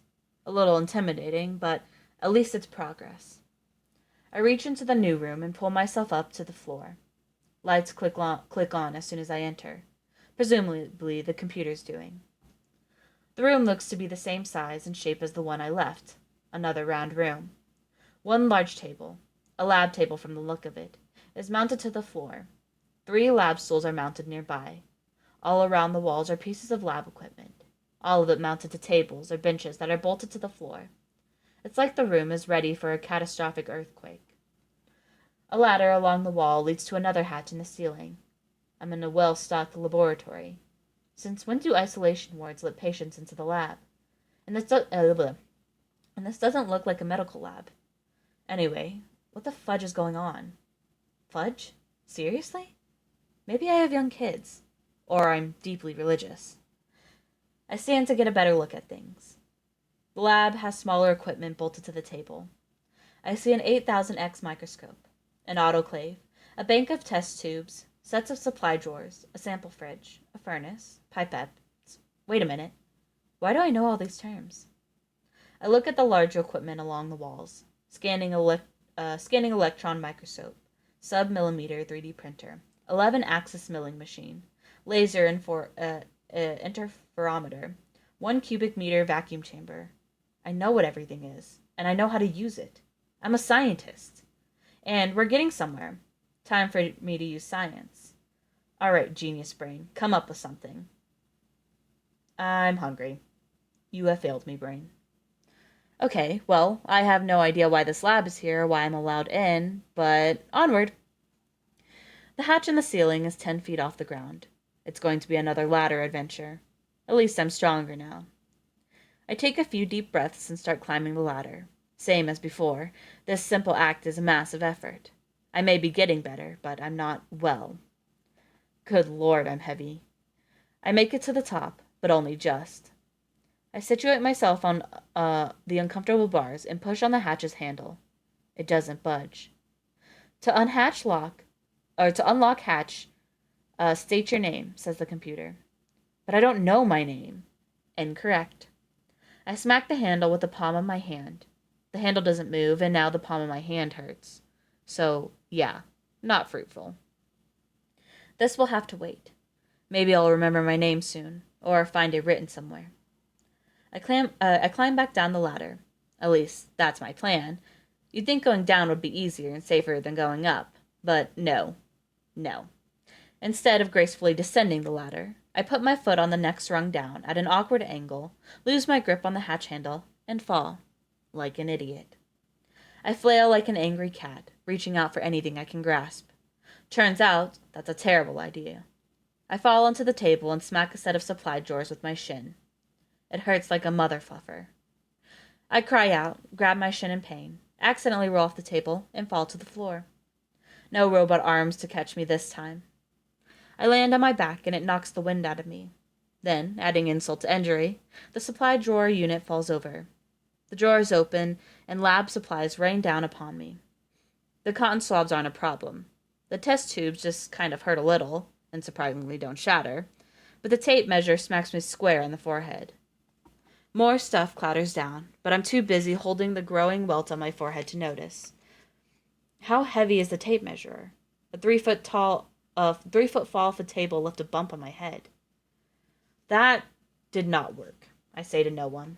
A little intimidating, but at least it's progress. I reach into the new room and pull myself up to the floor. Lights click on as soon as I enter. Presumably the computer's doing. The room looks to be the same size and shape as the one I left. Another round room. One large table, a lab table from the look of it, is mounted to the floor. 3 lab stools are mounted nearby. All around the walls are pieces of lab equipment, all of it mounted to tables or benches that are bolted to the floor. It's like the room is ready for a catastrophic earthquake. A ladder along the wall leads to another hatch in the ceiling. I'm in a well-stocked laboratory. Since when do isolation wards let patients into the lab? And this doesn't look like a medical lab. Anyway, what the fudge is going on? Fudge? Seriously? Maybe I have young kids. Or I'm deeply religious. I stand to get a better look at things. The lab has smaller equipment bolted to the table. I see an 8000X microscope, an autoclave, a bank of test tubes, sets of supply drawers, a sample fridge, a furnace, pipettes. Wait a minute. Why do I know all these terms? I look at the larger equipment along the walls. Scanning electron microscope, sub-millimeter 3D printer, 11-axis milling machine, laser interferometer, 1 cubic meter vacuum chamber. I know what everything is, and I know how to use it. I'm a scientist. And we're getting somewhere. Time for me to use science. All right, genius brain, come up with something. I'm hungry. You have failed me, brain. Okay, well, I have no idea why this lab is here or why I'm allowed in, but onward. The hatch in the ceiling is 10 feet off the ground. It's going to be another ladder adventure. At least I'm stronger now. I take a few deep breaths and start climbing the ladder. Same as before, this simple act is a massive effort. I may be getting better, but I'm not well. Good Lord, I'm heavy. I make it to the top, but only just. I situate myself on the uncomfortable bars and push on the hatch's handle. It doesn't budge. To unlock hatch, state your name, says the computer. But I don't know my name. Incorrect. I smack the handle with the palm of my hand. The handle doesn't move, and now the palm of my hand hurts. So, yeah, not fruitful. This will have to wait. Maybe I'll remember my name soon, or find it written somewhere. I climb back down the ladder. At least, that's my plan. You'd think going down would be easier and safer than going up, but no. Instead of gracefully descending the ladder, I put my foot on the next rung down at an awkward angle, lose my grip on the hatch handle, and fall, like an idiot. I flail like an angry cat, reaching out for anything I can grasp. Turns out, that's a terrible idea. I fall onto the table and smack a set of supply drawers with my shin. It hurts like a mother fluffer. I cry out, grab my shin in pain, accidentally roll off the table, and fall to the floor. No robot arms to catch me this time. I land on my back and it knocks the wind out of me. Then, adding insult to injury, the supply drawer unit falls over. The drawers open, and lab supplies rain down upon me. The cotton swabs aren't a problem. The test tubes just kind of hurt a little, and surprisingly don't shatter, but the tape measure smacks me square in the forehead. More stuff clatters down, but I'm too busy holding the growing welt on my forehead to notice. How heavy is the tape measurer? A 3 foot fall off a table left a bump on my head. That did not work, I say to no one.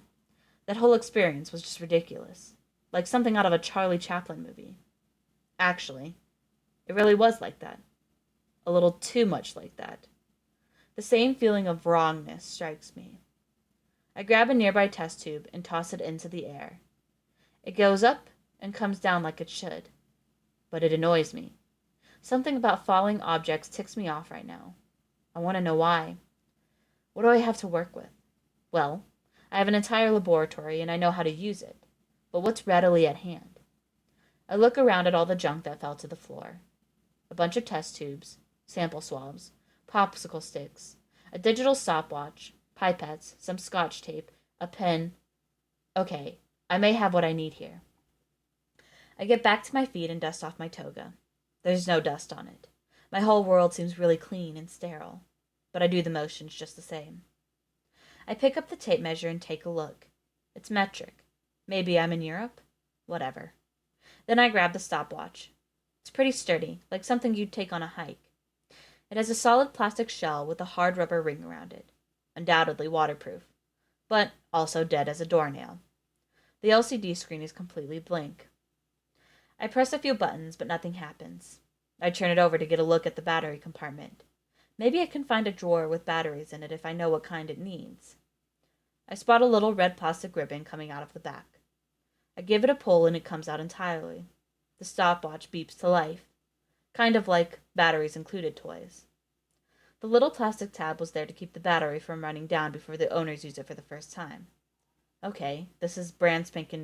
That whole experience was just ridiculous, like something out of a Charlie Chaplin movie. Actually, it really was like that. A little too much like that. The same feeling of wrongness strikes me. I grab a nearby test tube and toss it into the air. It goes up and comes down like it should. But it annoys me. Something about falling objects ticks me off right now. I want to know why. What do I have to work with? Well, I have an entire laboratory and I know how to use it. But what's readily at hand? I look around at all the junk that fell to the floor. A bunch of test tubes, sample swabs, popsicle sticks, a digital stopwatch, pipettes, some scotch tape, a pen. Okay, I may have what I need here. I get back to my feet and dust off my toga. There's no dust on it. My whole world seems really clean and sterile, but I do the motions just the same. I pick up the tape measure and take a look. It's metric. Maybe I'm in Europe? Whatever. Then I grab the stopwatch. It's pretty sturdy, like something you'd take on a hike. It has a solid plastic shell with a hard rubber ring around it. Undoubtedly waterproof, but also dead as a doornail. The LCD screen is completely blank. I press a few buttons, but nothing happens. I turn it over to get a look at the battery compartment. Maybe I can find a drawer with batteries in it if I know what kind it needs. I spot a little red plastic ribbon coming out of the back. I give it a pull and it comes out entirely. The stopwatch beeps to life, kind of like batteries included toys. The little plastic tab was there to keep the battery from running down before the owners use it for the first time. Okay, this is a brand spanking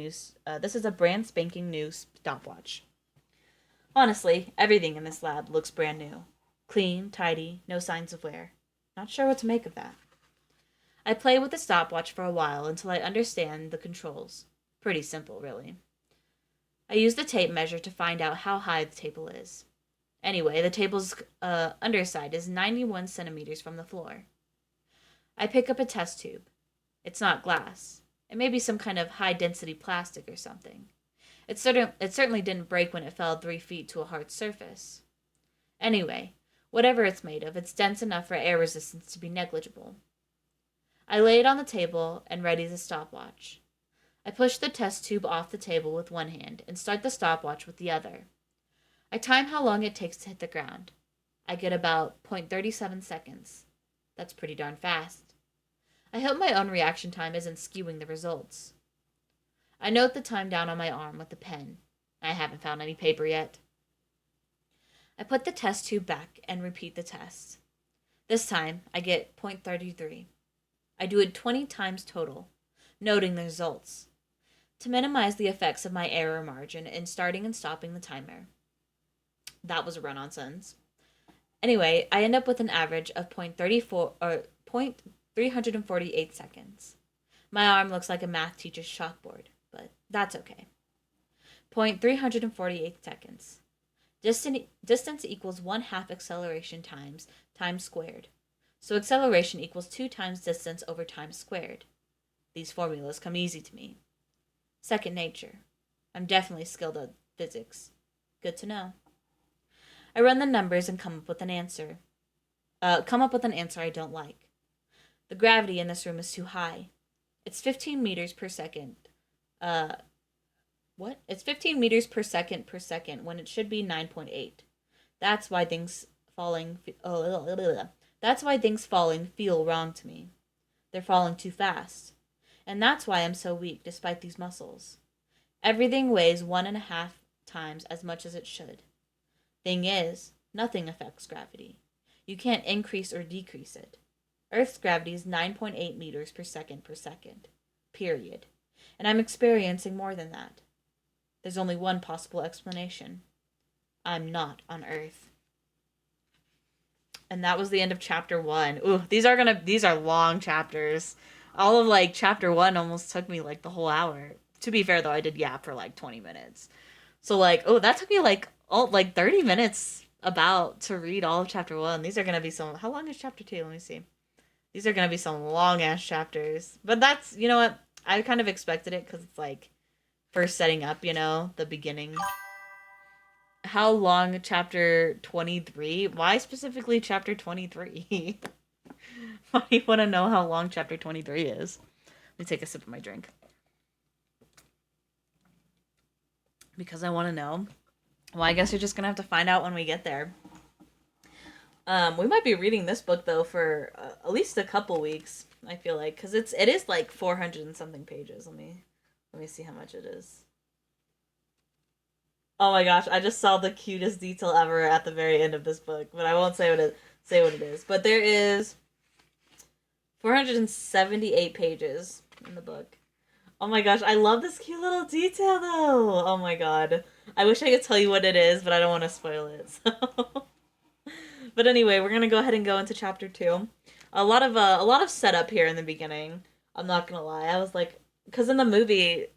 new stopwatch. Honestly, everything in this lab looks brand new. Clean, tidy, no signs of wear. Not sure what to make of that. I play with the stopwatch for a while until I understand the controls. Pretty simple, really. I use the tape measure to find out how high the table is. Anyway, the table's underside is 91 centimeters from the floor. I pick up a test tube. It's not glass. It may be some kind of high-density plastic or something. It certainly didn't break when it fell 3 feet to a hard surface. Anyway, whatever it's made of, it's dense enough for air resistance to be negligible. I lay it on the table and ready the stopwatch. I push the test tube off the table with one hand and start the stopwatch with the other. I time how long it takes to hit the ground. I get about 0.37 seconds. That's pretty darn fast. I hope my own reaction time isn't skewing the results. I note the time down on my arm with a pen. I haven't found any paper yet. I put the test tube back and repeat the test. This time, I get 0.33. I do it 20 times total, noting the results, to minimize the effects of my error margin in starting and stopping the timer. That was a run-on sentence. Anyway, I end up with an average of 0.348 seconds. My arm looks like a math teacher's chalkboard, but that's okay. 0.348 seconds. Distance equals 1/2 acceleration times time squared. So acceleration equals 2 times distance over time squared. These formulas come easy to me. Second nature. I'm definitely skilled at physics. Good to know. I run the numbers and come up with an answer. I don't like. The gravity in this room is too high. It's 15 meters per second. It's 15 meters per second when it should be 9.8. That's why things falling feel wrong to me. They're falling too fast. And that's why I'm so weak despite these muscles. Everything weighs 1.5 times as much as it should. Thing is, nothing affects gravity. You can't increase or decrease it. Earth's gravity is 9.8 meters per second. Period. And I'm experiencing more than that. There's only one possible explanation. I'm not on Earth. And that was the end of chapter 1. Ooh, these are long chapters. All of chapter 1 almost took me the whole hour. To be fair though, I did yap for like 20 minutes. So like, oh, that took me like all like 30 minutes about to read all of chapter 1. These are going to be some How long is chapter 2? Let me see. These are going to be some long ass chapters. But that's, you know what? I kind of expected it cuz it's like first setting up, the beginning. How long chapter 23? Why specifically chapter 23? Why do you want to know how long chapter 23 is? Let me take a sip of my drink. Because I want to know. Well, I guess you're just gonna have to find out when we get there. We might be reading this book though for at least a couple weeks. I feel like because it is like 400 and something pages. Let me see how much it is. Oh my gosh! I just saw the cutest detail ever at the very end of this book, but I won't say what it is. But there is 478 pages in the book. Oh my gosh, I love this cute little detail though. Oh my god. I wish I could tell you what it is, but I don't want to spoil it. So. But anyway, we're gonna go ahead and go into chapter 2. A lot of setup here in the beginning. I'm not gonna lie. I was like, because in the movie,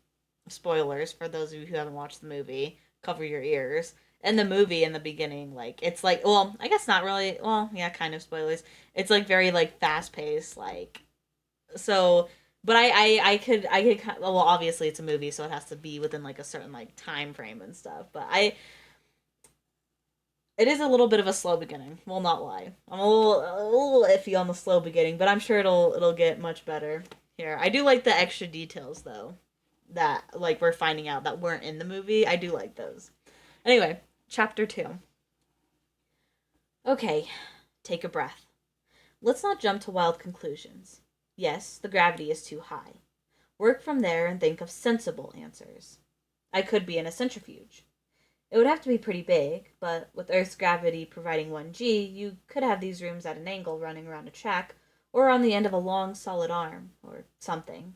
spoilers for those of you who haven't watched the movie, cover your ears. In the movie, in the beginning, like it's like, well, I guess not really. Well, yeah, kind of spoilers. It's like very like fast paced, like so. But I could well, obviously it's a movie, so it has to be within like a certain like time frame and stuff. But it is a little bit of a slow beginning. Will not lie. I'm a little iffy on the slow beginning, but I'm sure it'll get much better here. I do like the extra details though, that like we're finding out that weren't in the movie. I do like those. Anyway, chapter 2. Okay, take a breath. Let's not jump to wild conclusions. Yes, the gravity is too high. Work from there and think of sensible answers. I could be in a centrifuge. It would have to be pretty big, but with Earth's gravity providing 1G, you could have these rooms at an angle running around a track, or on the end of a long solid arm, or something.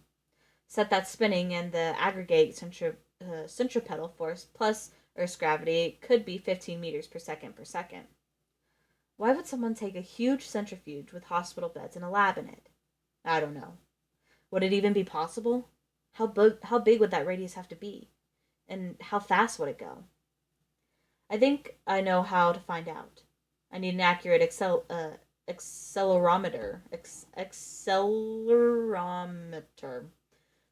Set that spinning, and the aggregate centripetal force plus Earth's gravity could be 15 meters per second per second. Why would someone take a huge centrifuge with hospital beds and a lab in it? I don't know. Would it even be possible? How big would that radius have to be? And how fast would it go? I think I know how to find out. I need an accurate accelerometer. Accelerometer.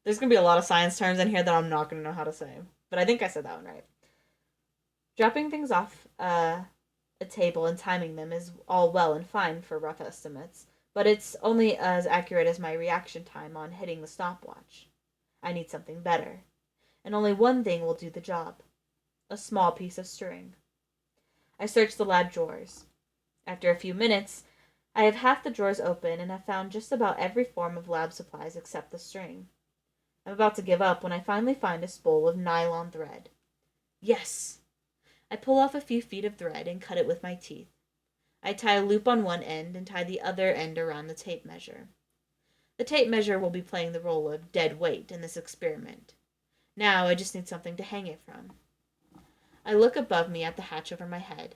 There's going to be a lot of science terms in here that I'm not going to know how to say. But I think I said that one right. Dropping things off a table and timing them is all well and fine for rough estimates, but it's only as accurate as my reaction time on hitting the stopwatch. I need something better. And only one thing will do the job. A small piece of string. I search the lab drawers. After a few minutes, I have half the drawers open and have found just about every form of lab supplies except the string. I'm about to give up when I finally find a spool of nylon thread. Yes! I pull off a few feet of thread and cut it with my teeth. I tie a loop on one end and tie the other end around the tape measure. The tape measure will be playing the role of dead weight in this experiment. Now I just need something to hang it from. I look above me at the hatch over my head.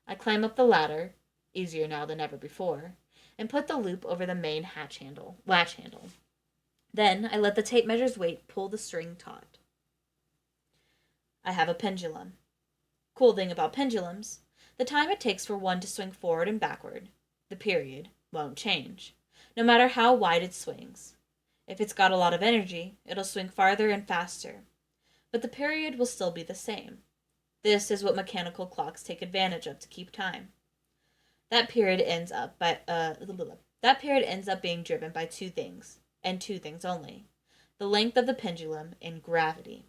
I climb up the ladder, easier now than ever before, and put the loop over the main latch handle. Then I let the tape measure's weight pull the string taut. I have a pendulum. Cool thing about pendulums, the time it takes for one to swing forward and backward, the period, won't change, no matter how wide it swings. If it's got a lot of energy, it'll swing farther and faster, but the period will still be the same. This is what mechanical clocks take advantage of to keep time. That period ends up being driven by two things, and two things only: the length of the pendulum and gravity.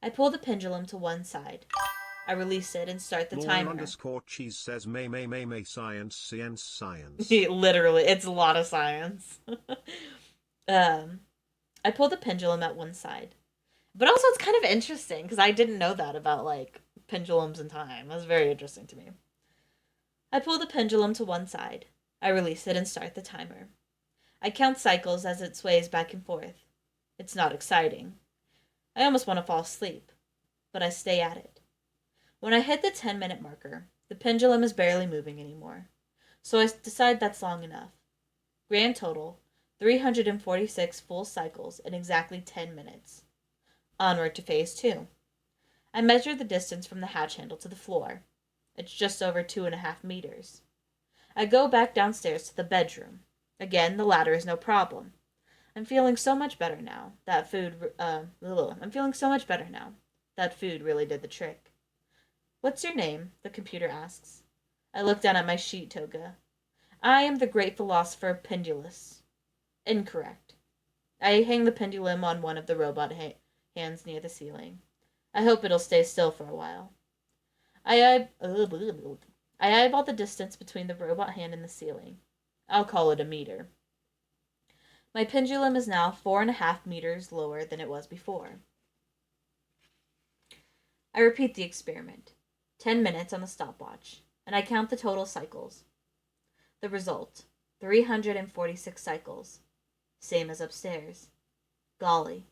I pull the pendulum to one side. I release it and start the timer. _cheese says may science. Literally, it's a lot of science. I pull the pendulum at one side. But also it's kind of interesting because I didn't know that about like pendulums and time. That's very interesting to me. I pull the pendulum to one side. I release it and start the timer. I count cycles as it sways back and forth. It's not exciting. I almost want to fall asleep, but I stay at it. When I hit the 10-minute marker, the pendulum is barely moving anymore, so I decide that's long enough. Grand total, 346 full cycles in exactly 10 minutes. Onward to phase 2. I measure the distance from the hatch handle to the floor. It's just over 2.5 meters. I go back downstairs to the bedroom. Again, the ladder is no problem. I'm feeling so much better now. I'm feeling so much better now. That food really did the trick. What's your name? The computer asks. I look down at my sheet toga. I am the great philosopher Pendulous. Incorrect. I hang the pendulum on one of the robot hands near the ceiling. I hope it'll stay still for a while. I eyeball the distance between the robot hand and the ceiling. I'll call it a meter. My pendulum is now 4.5 meters lower than it was before. I repeat the experiment. 10 minutes on the stopwatch, and I count the total cycles. The result, 346 cycles. Same as upstairs. Golly.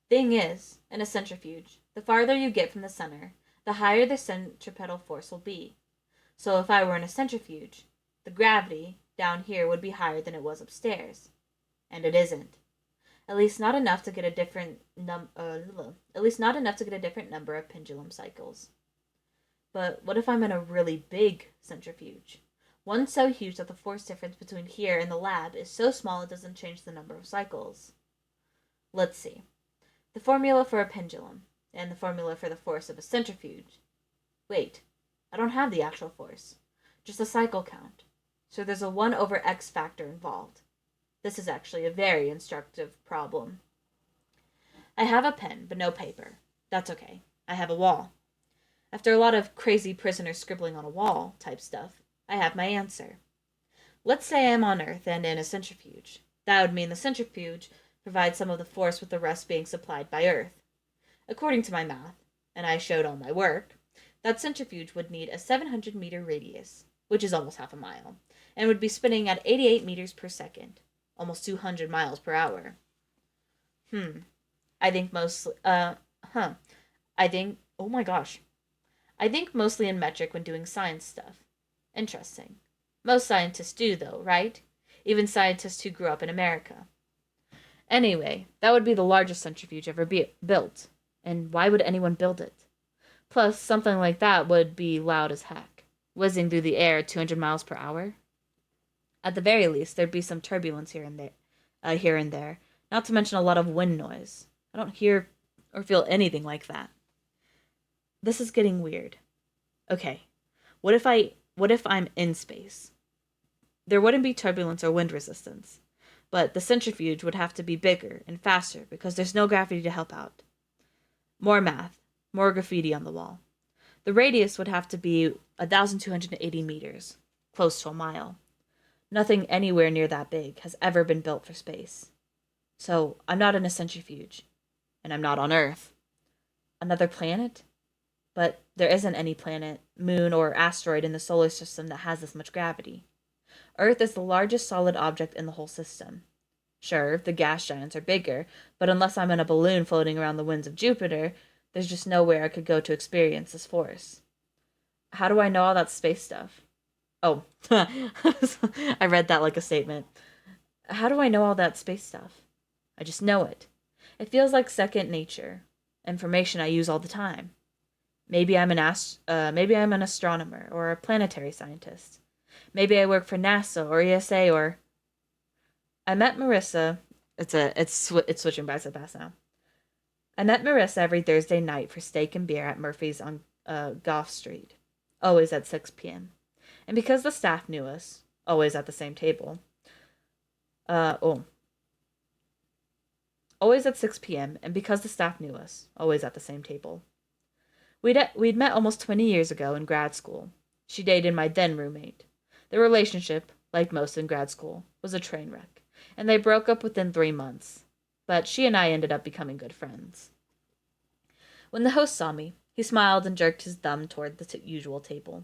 Thing is, in a centrifuge, the farther you get from the center, the higher the centripetal force will be. So if I were in a centrifuge, the gravity down here would be higher than it was upstairs. And it isn't. At least not enough to get a different number of pendulum cycles. But what if I'm in a really big centrifuge? One so huge that the force difference between here and the lab is so small it doesn't change the number of cycles. Let's see. The formula for a pendulum, and the formula for the force of a centrifuge. Wait, I don't have the actual force, just a cycle count. So there's a 1 over x factor involved. This is actually a very instructive problem. I have a pen, but no paper. That's okay. I have a wall. After a lot of crazy prisoner scribbling on a wall type stuff, I have my answer. Let's say I'm on Earth and in a centrifuge. That would mean the centrifuge provides some of the force with the rest being supplied by Earth. According to my math, and I showed all my work, that centrifuge would need a 700-meter radius, which is almost half a mile, and would be spinning at 88 meters per second, almost 200 miles per hour. I think oh my gosh. I think mostly in metric when doing science stuff. Interesting. Most scientists do, though, right? Even scientists who grew up in America. Anyway, that would be the largest centrifuge ever built. And why would anyone build it? Plus, something like that would be loud as heck, whizzing through the air at 200 miles per hour. At the very least, there'd be some turbulence here and there, not to mention a lot of wind noise. I don't hear or feel anything like that. This is getting weird. Okay, what if I'm in space? There wouldn't be turbulence or wind resistance, but the centrifuge would have to be bigger and faster because there's no gravity to help out. More math, more graffiti on the wall. The radius would have to be 1,280 meters, close to a mile. Nothing anywhere near that big has ever been built for space. So I'm not in a centrifuge, and I'm not on Earth. Another planet? But there isn't any planet, moon, or asteroid in the solar system that has this much gravity. Earth is the largest solid object in the whole system. Sure, the gas giants are bigger, but unless I'm in a balloon floating around the winds of Jupiter, there's just nowhere I could go to experience this force. How do I know all that space stuff? Oh, I read that like a statement. How do I know all that space stuff? I just know it. It feels like second nature. Information I use all the time. Maybe I'm an astronomer or a planetary scientist. Maybe I work for NASA or ESA or. I met Marissa. It's switching by so fast now. I met Marissa every Thursday night for steak and beer at Murphy's on Gough Street, always at 6 p.m. And because the staff knew us, always at the same table. Always at 6 p.m. And because the staff knew us, always at the same table. We'd met almost 20 years ago in grad school. She dated my then roommate. Their relationship, like most in grad school, was a train wreck, and they broke up within 3 months. But she and I ended up becoming good friends. When the host saw me, he smiled and jerked his thumb toward the usual table.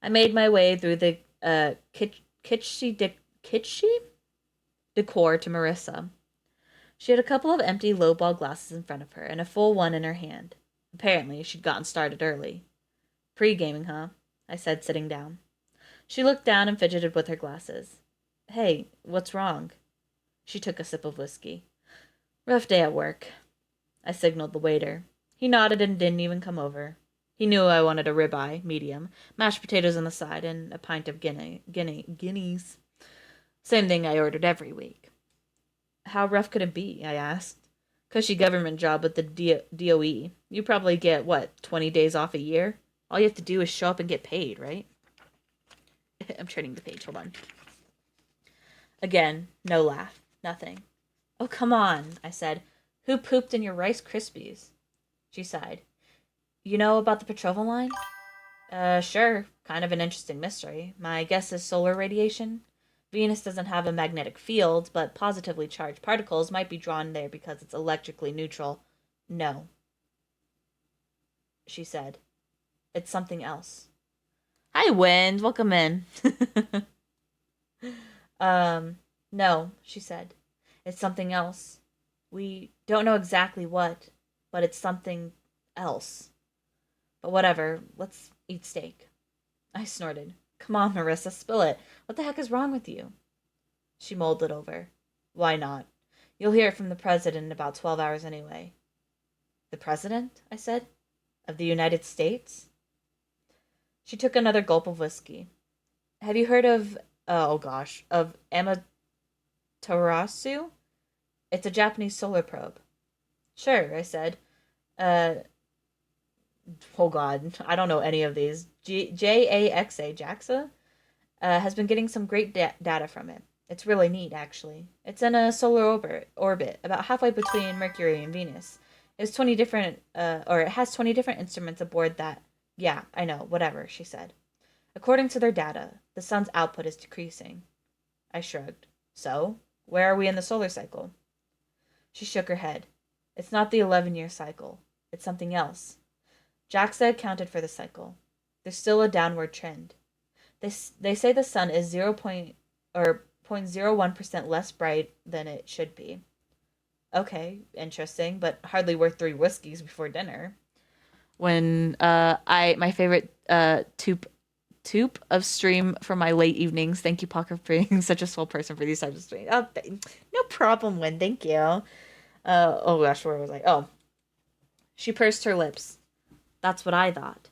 I made my way through the kitschy decor to Marissa. She had a couple of empty lowball glasses in front of her and a full one in her hand. Apparently, she'd gotten started early. Pre-gaming, huh? I said, sitting down. She looked down and fidgeted with her glasses. Hey, what's wrong? She took a sip of whiskey. Rough day at work. I signaled the waiter. He nodded and didn't even come over. He knew I wanted a ribeye, medium, mashed potatoes on the side, and a pint of guineas. Same thing I ordered every week. How rough could it be? I asked. Cushy government job with the DOE. You probably get, 20 days off a year? All you have to do is show up and get paid, right? I'm turning the page, hold on. Again, no laugh. Nothing. Oh, come on, I said. Who pooped in your Rice Krispies? She sighed. You know about the betrothal line? Sure. Kind of an interesting mystery. My guess is solar radiation. Venus doesn't have a magnetic field, but positively charged particles might be drawn there because it's electrically neutral. No, she said. It's something else. Hi, Wind. Welcome in. No, she said. It's something else. We don't know exactly what, but it's something else. But whatever, let's eat steak. I snorted. Come on, Marissa, spill it. What the heck is wrong with you? She mulled it over. Why not? You'll hear it from the president in about 12 hours anyway. The president? I said. Of the United States? She took another gulp of whiskey. Have you heard of, of Amaterasu? It's a Japanese solar probe. Sure, I said. Uh, oh god, I don't know any of these. JAXA has been getting some great data from it. It's really neat, actually. It's in a solar orbit, about halfway between Mercury and Venus. It has 20 different instruments aboard that. Yeah, I know, whatever, she said. According to their data, the sun's output is decreasing. I shrugged. So, where are we in the solar cycle? She shook her head. It's not the 11-year cycle. It's something else. JAXA accounted for the cycle. There's still a downward trend. They say the sun is 0.01% less bright than it should be. Okay, interesting, but hardly worth 3 whiskeys before dinner. When my favorite toop of stream for my late evenings. Thank you, Parker, for being such a swell person for these types of streams. Oh, no problem, Win. Thank you. Oh gosh, where was I? Oh, she pursed her lips. That's what I thought.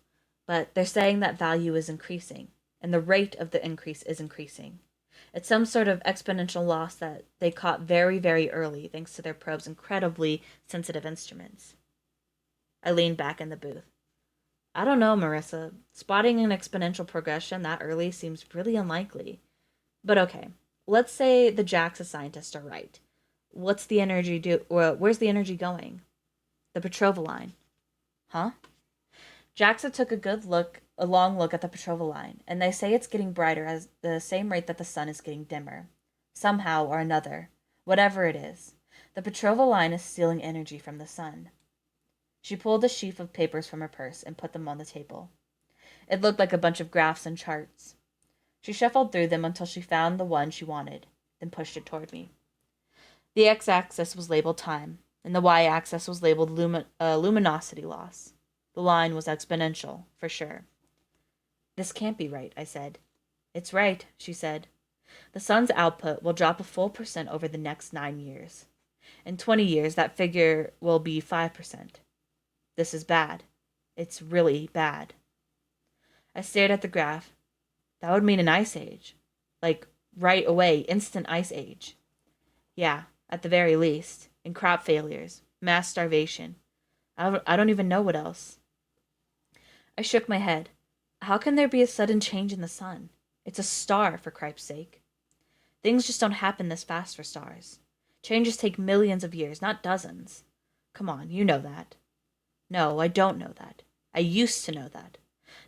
But they're saying that value is increasing, and the rate of the increase is increasing. It's some sort of exponential loss that they caught very, very early thanks to their probe's incredibly sensitive instruments. I leaned back in the booth. I don't know, Marissa. Spotting an exponential progression that early seems really unlikely. But okay, let's say the JAXA scientists are right. Where's the energy going? The betrothal line. Huh? JAXA took a long look at the betrothal line, and they say it's getting brighter at the same rate that the sun is getting dimmer. Somehow or another, whatever it is, the betrothal line is stealing energy from the sun. She pulled a sheaf of papers from her purse and put them on the table. It looked like a bunch of graphs and charts. She shuffled through them until she found the one she wanted, then pushed it toward me. The x-axis was labeled time, and the y-axis was labeled luminosity loss. The line was exponential, for sure. This can't be right, I said. It's right, she said. The sun's output will drop a full % over the next 9 years. In 20 years, that figure will be 5%. This is bad. It's really bad. I stared at the graph. That would mean an ice age. Like, right away, instant ice age. Yeah, at the very least. And crop failures. Mass starvation. I don't even know what else. I shook my head. How can there be a sudden change in the sun? It's a star, for cripe's sake. Things just don't happen this fast for stars. Changes take millions of years, not dozens. Come on, you know that. No, I don't know that. I used to know that.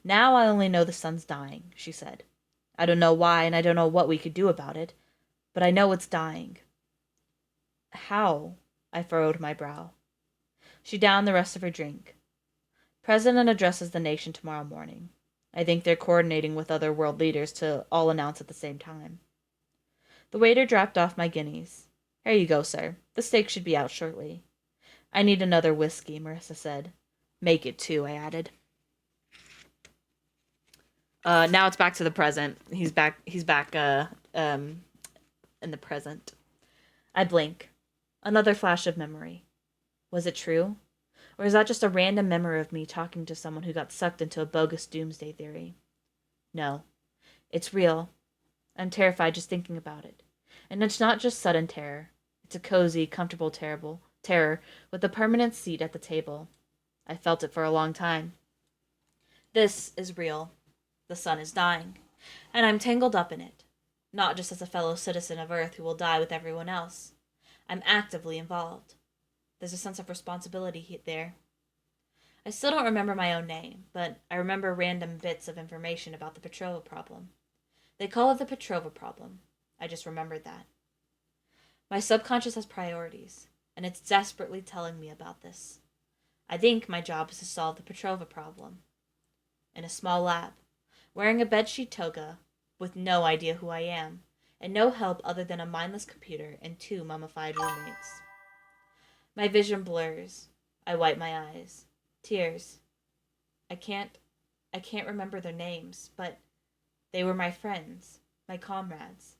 Now I only know the sun's dying, she said. I don't know why, and I don't know what we could do about it, but I know it's dying. How? I furrowed my brow. She downed the rest of her drink. President addresses the nation tomorrow morning. I think they're coordinating with other world leaders to all announce at the same time. The waiter dropped off my guineas. Here you go, sir. The steak should be out shortly. I need another whiskey, Marissa said. Make it 2, I added. Now it's back to the present. He's back in the present. I blink. Another flash of memory. Was it true? Or is that just a random memory of me talking to someone who got sucked into a bogus doomsday theory? No, it's real. I'm terrified just thinking about it. And it's not just sudden terror. It's a cozy, comfortable, terrible terror with a permanent seat at the table. I felt it for a long time. This is real. The sun is dying. And I'm tangled up in it. Not just as a fellow citizen of Earth who will die with everyone else. I'm actively involved. There's a sense of responsibility there. I still don't remember my own name, but I remember random bits of information about the Petrova problem. They call it the Petrova problem. I just remembered that. My subconscious has priorities, and it's desperately telling me about this. I think my job is to solve the Petrova problem. In a small lab, wearing a bedsheet toga, with no idea who I am, and no help other than a mindless computer and two mummified roommates. My vision blurs. I wipe my eyes. Tears. I can't remember their names, but they were my friends, my comrades.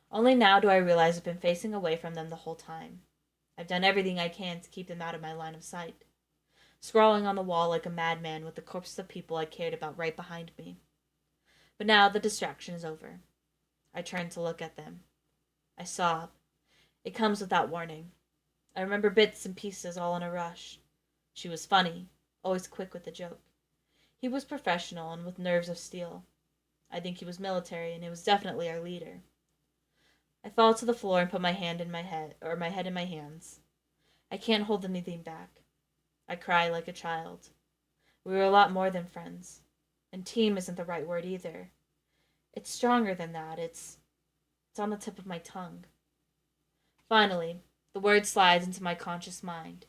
Only now do I realize I've been facing away from them the whole time. I've done everything I can to keep them out of my line of sight, scrawling on the wall like a madman with the corpses of people I cared about right behind me. But now the distraction is over. I turn to look at them. I sob. It comes without warning. I remember bits and pieces all in a rush. She was funny, always quick with a joke. He was professional and with nerves of steel. I think he was military, and he was definitely our leader. I fall to the floor and put my head in my hands. I can't hold anything back. I cry like a child. We were a lot more than friends. And team isn't the right word either. It's stronger than that. It's on the tip of my tongue. Finally, the word slides into my conscious mind.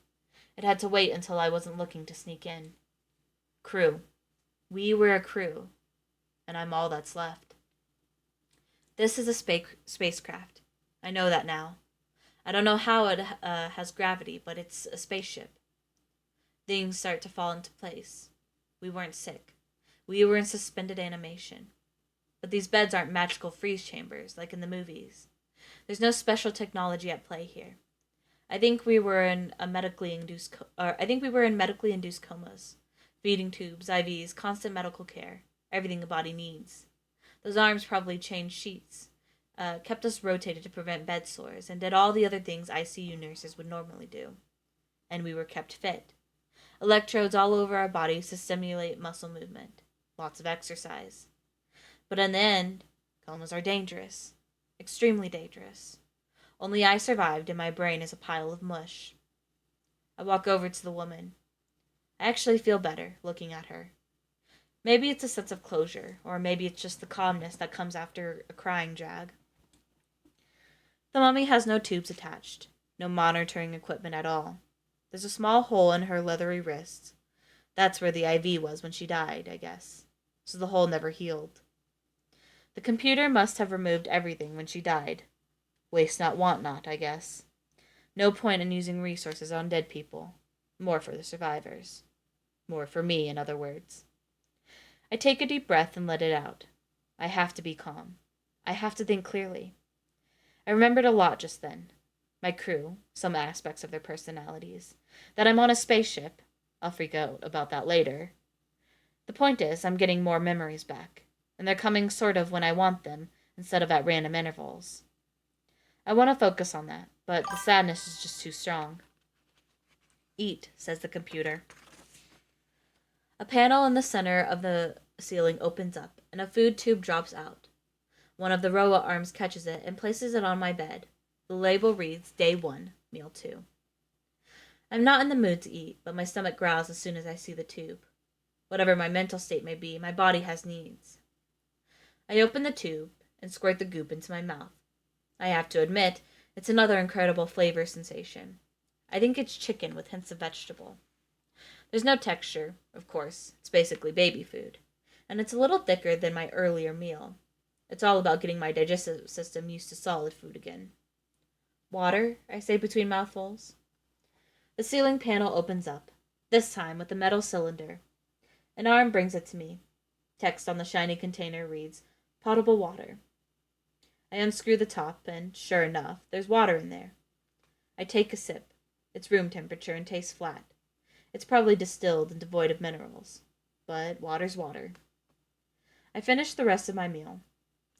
It had to wait until I wasn't looking to sneak in. Crew. We were a crew. And I'm all that's left. This is a spacecraft. I know that now. I don't know how it has gravity, but it's a spaceship. Things start to fall into place. We weren't sick. We were in suspended animation. But these beds aren't magical freeze chambers like in the movies. There's no special technology at play here. I think we were in medically induced comas, feeding tubes, IVs, constant medical care, everything a body needs. Those arms probably changed sheets, kept us rotated to prevent bed sores, and did all the other things ICU nurses would normally do. And we were kept fit. Electrodes all over our bodies to stimulate muscle movement. Lots of exercise. But in the end, comas are dangerous. Extremely dangerous. Only I survived, and my brain is a pile of mush. I walk over to the woman. I actually feel better looking at her. Maybe it's a sense of closure, or maybe it's just the calmness that comes after a crying drag. The mummy has no tubes attached, no monitoring equipment at all. There's a small hole in her leathery wrist. That's where the IV was when she died, I guess. So the hole never healed. The computer must have removed everything when she died. Waste not, want not, I guess. No point in using resources on dead people. More for the survivors. More for me, in other words. I take a deep breath and let it out. I have to be calm. I have to think clearly. I remembered a lot just then. My crew, some aspects of their personalities. That I'm on a spaceship. I'll freak out about that later. The point is, I'm getting more memories back. And they're coming sort of when I want them, instead of at random intervals. I want to focus on that, but the sadness is just too strong. Eat, says the computer. A panel in the center of the ceiling opens up, and a food tube drops out. One of the robot arms catches it and places it on my bed. The label reads, Day 1, Meal 2. I'm not in the mood to eat, but my stomach growls as soon as I see the tube. Whatever my mental state may be, my body has needs. I open the tube and squirt the goop into my mouth. I have to admit, it's another incredible flavor sensation. I think it's chicken with hints of vegetable. There's no texture, of course. It's basically baby food. And it's a little thicker than my earlier meal. It's all about getting my digestive system used to solid food again. Water, I say between mouthfuls. The ceiling panel opens up, this time with a metal cylinder. An arm brings it to me. Text on the shiny container reads, Potable water. I unscrew the top, and sure enough, there's water in there. I take a sip. It's room temperature and tastes flat. It's probably distilled and devoid of minerals. But water's water. I finished the rest of my meal.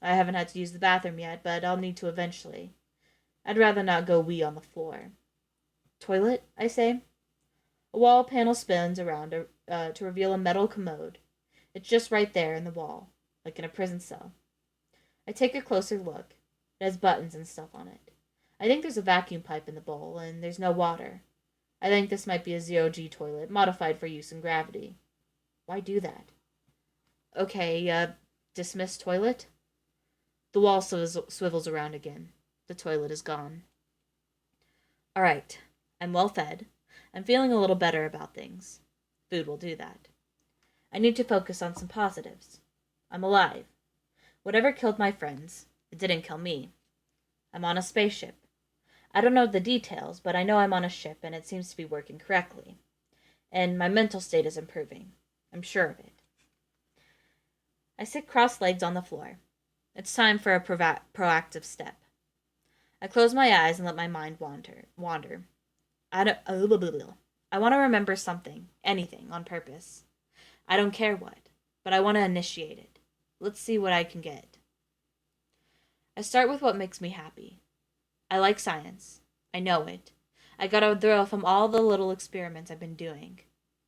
I haven't had to use the bathroom yet, but I'll need to eventually. I'd rather not go wee on the floor. Toilet, I say. A wall panel spins around to reveal a metal commode. It's just right there in the wall, like in a prison cell. I take a closer look. It has buttons and stuff on it. I think there's a vacuum pipe in the bowl, and there's no water. I think this might be a zero-G toilet, modified for use in gravity. Why do that? Okay, dismiss toilet? The wall swivels around again. The toilet is gone. All right. I'm well fed. I'm feeling a little better about things. Food will do that. I need to focus on some positives. I'm alive. Whatever killed my friends, it didn't kill me. I'm on a spaceship. I don't know the details, but I know I'm on a ship and it seems to be working correctly. And my mental state is improving. I'm sure of it. I sit cross-legged on the floor. It's time for a proactive step. I close my eyes and let my mind wander. I want to remember something, anything, on purpose. I don't care what, but I want to initiate it. Let's see what I can get. I start with what makes me happy. I like science. I know it. I got a thrill from all the little experiments I've been doing.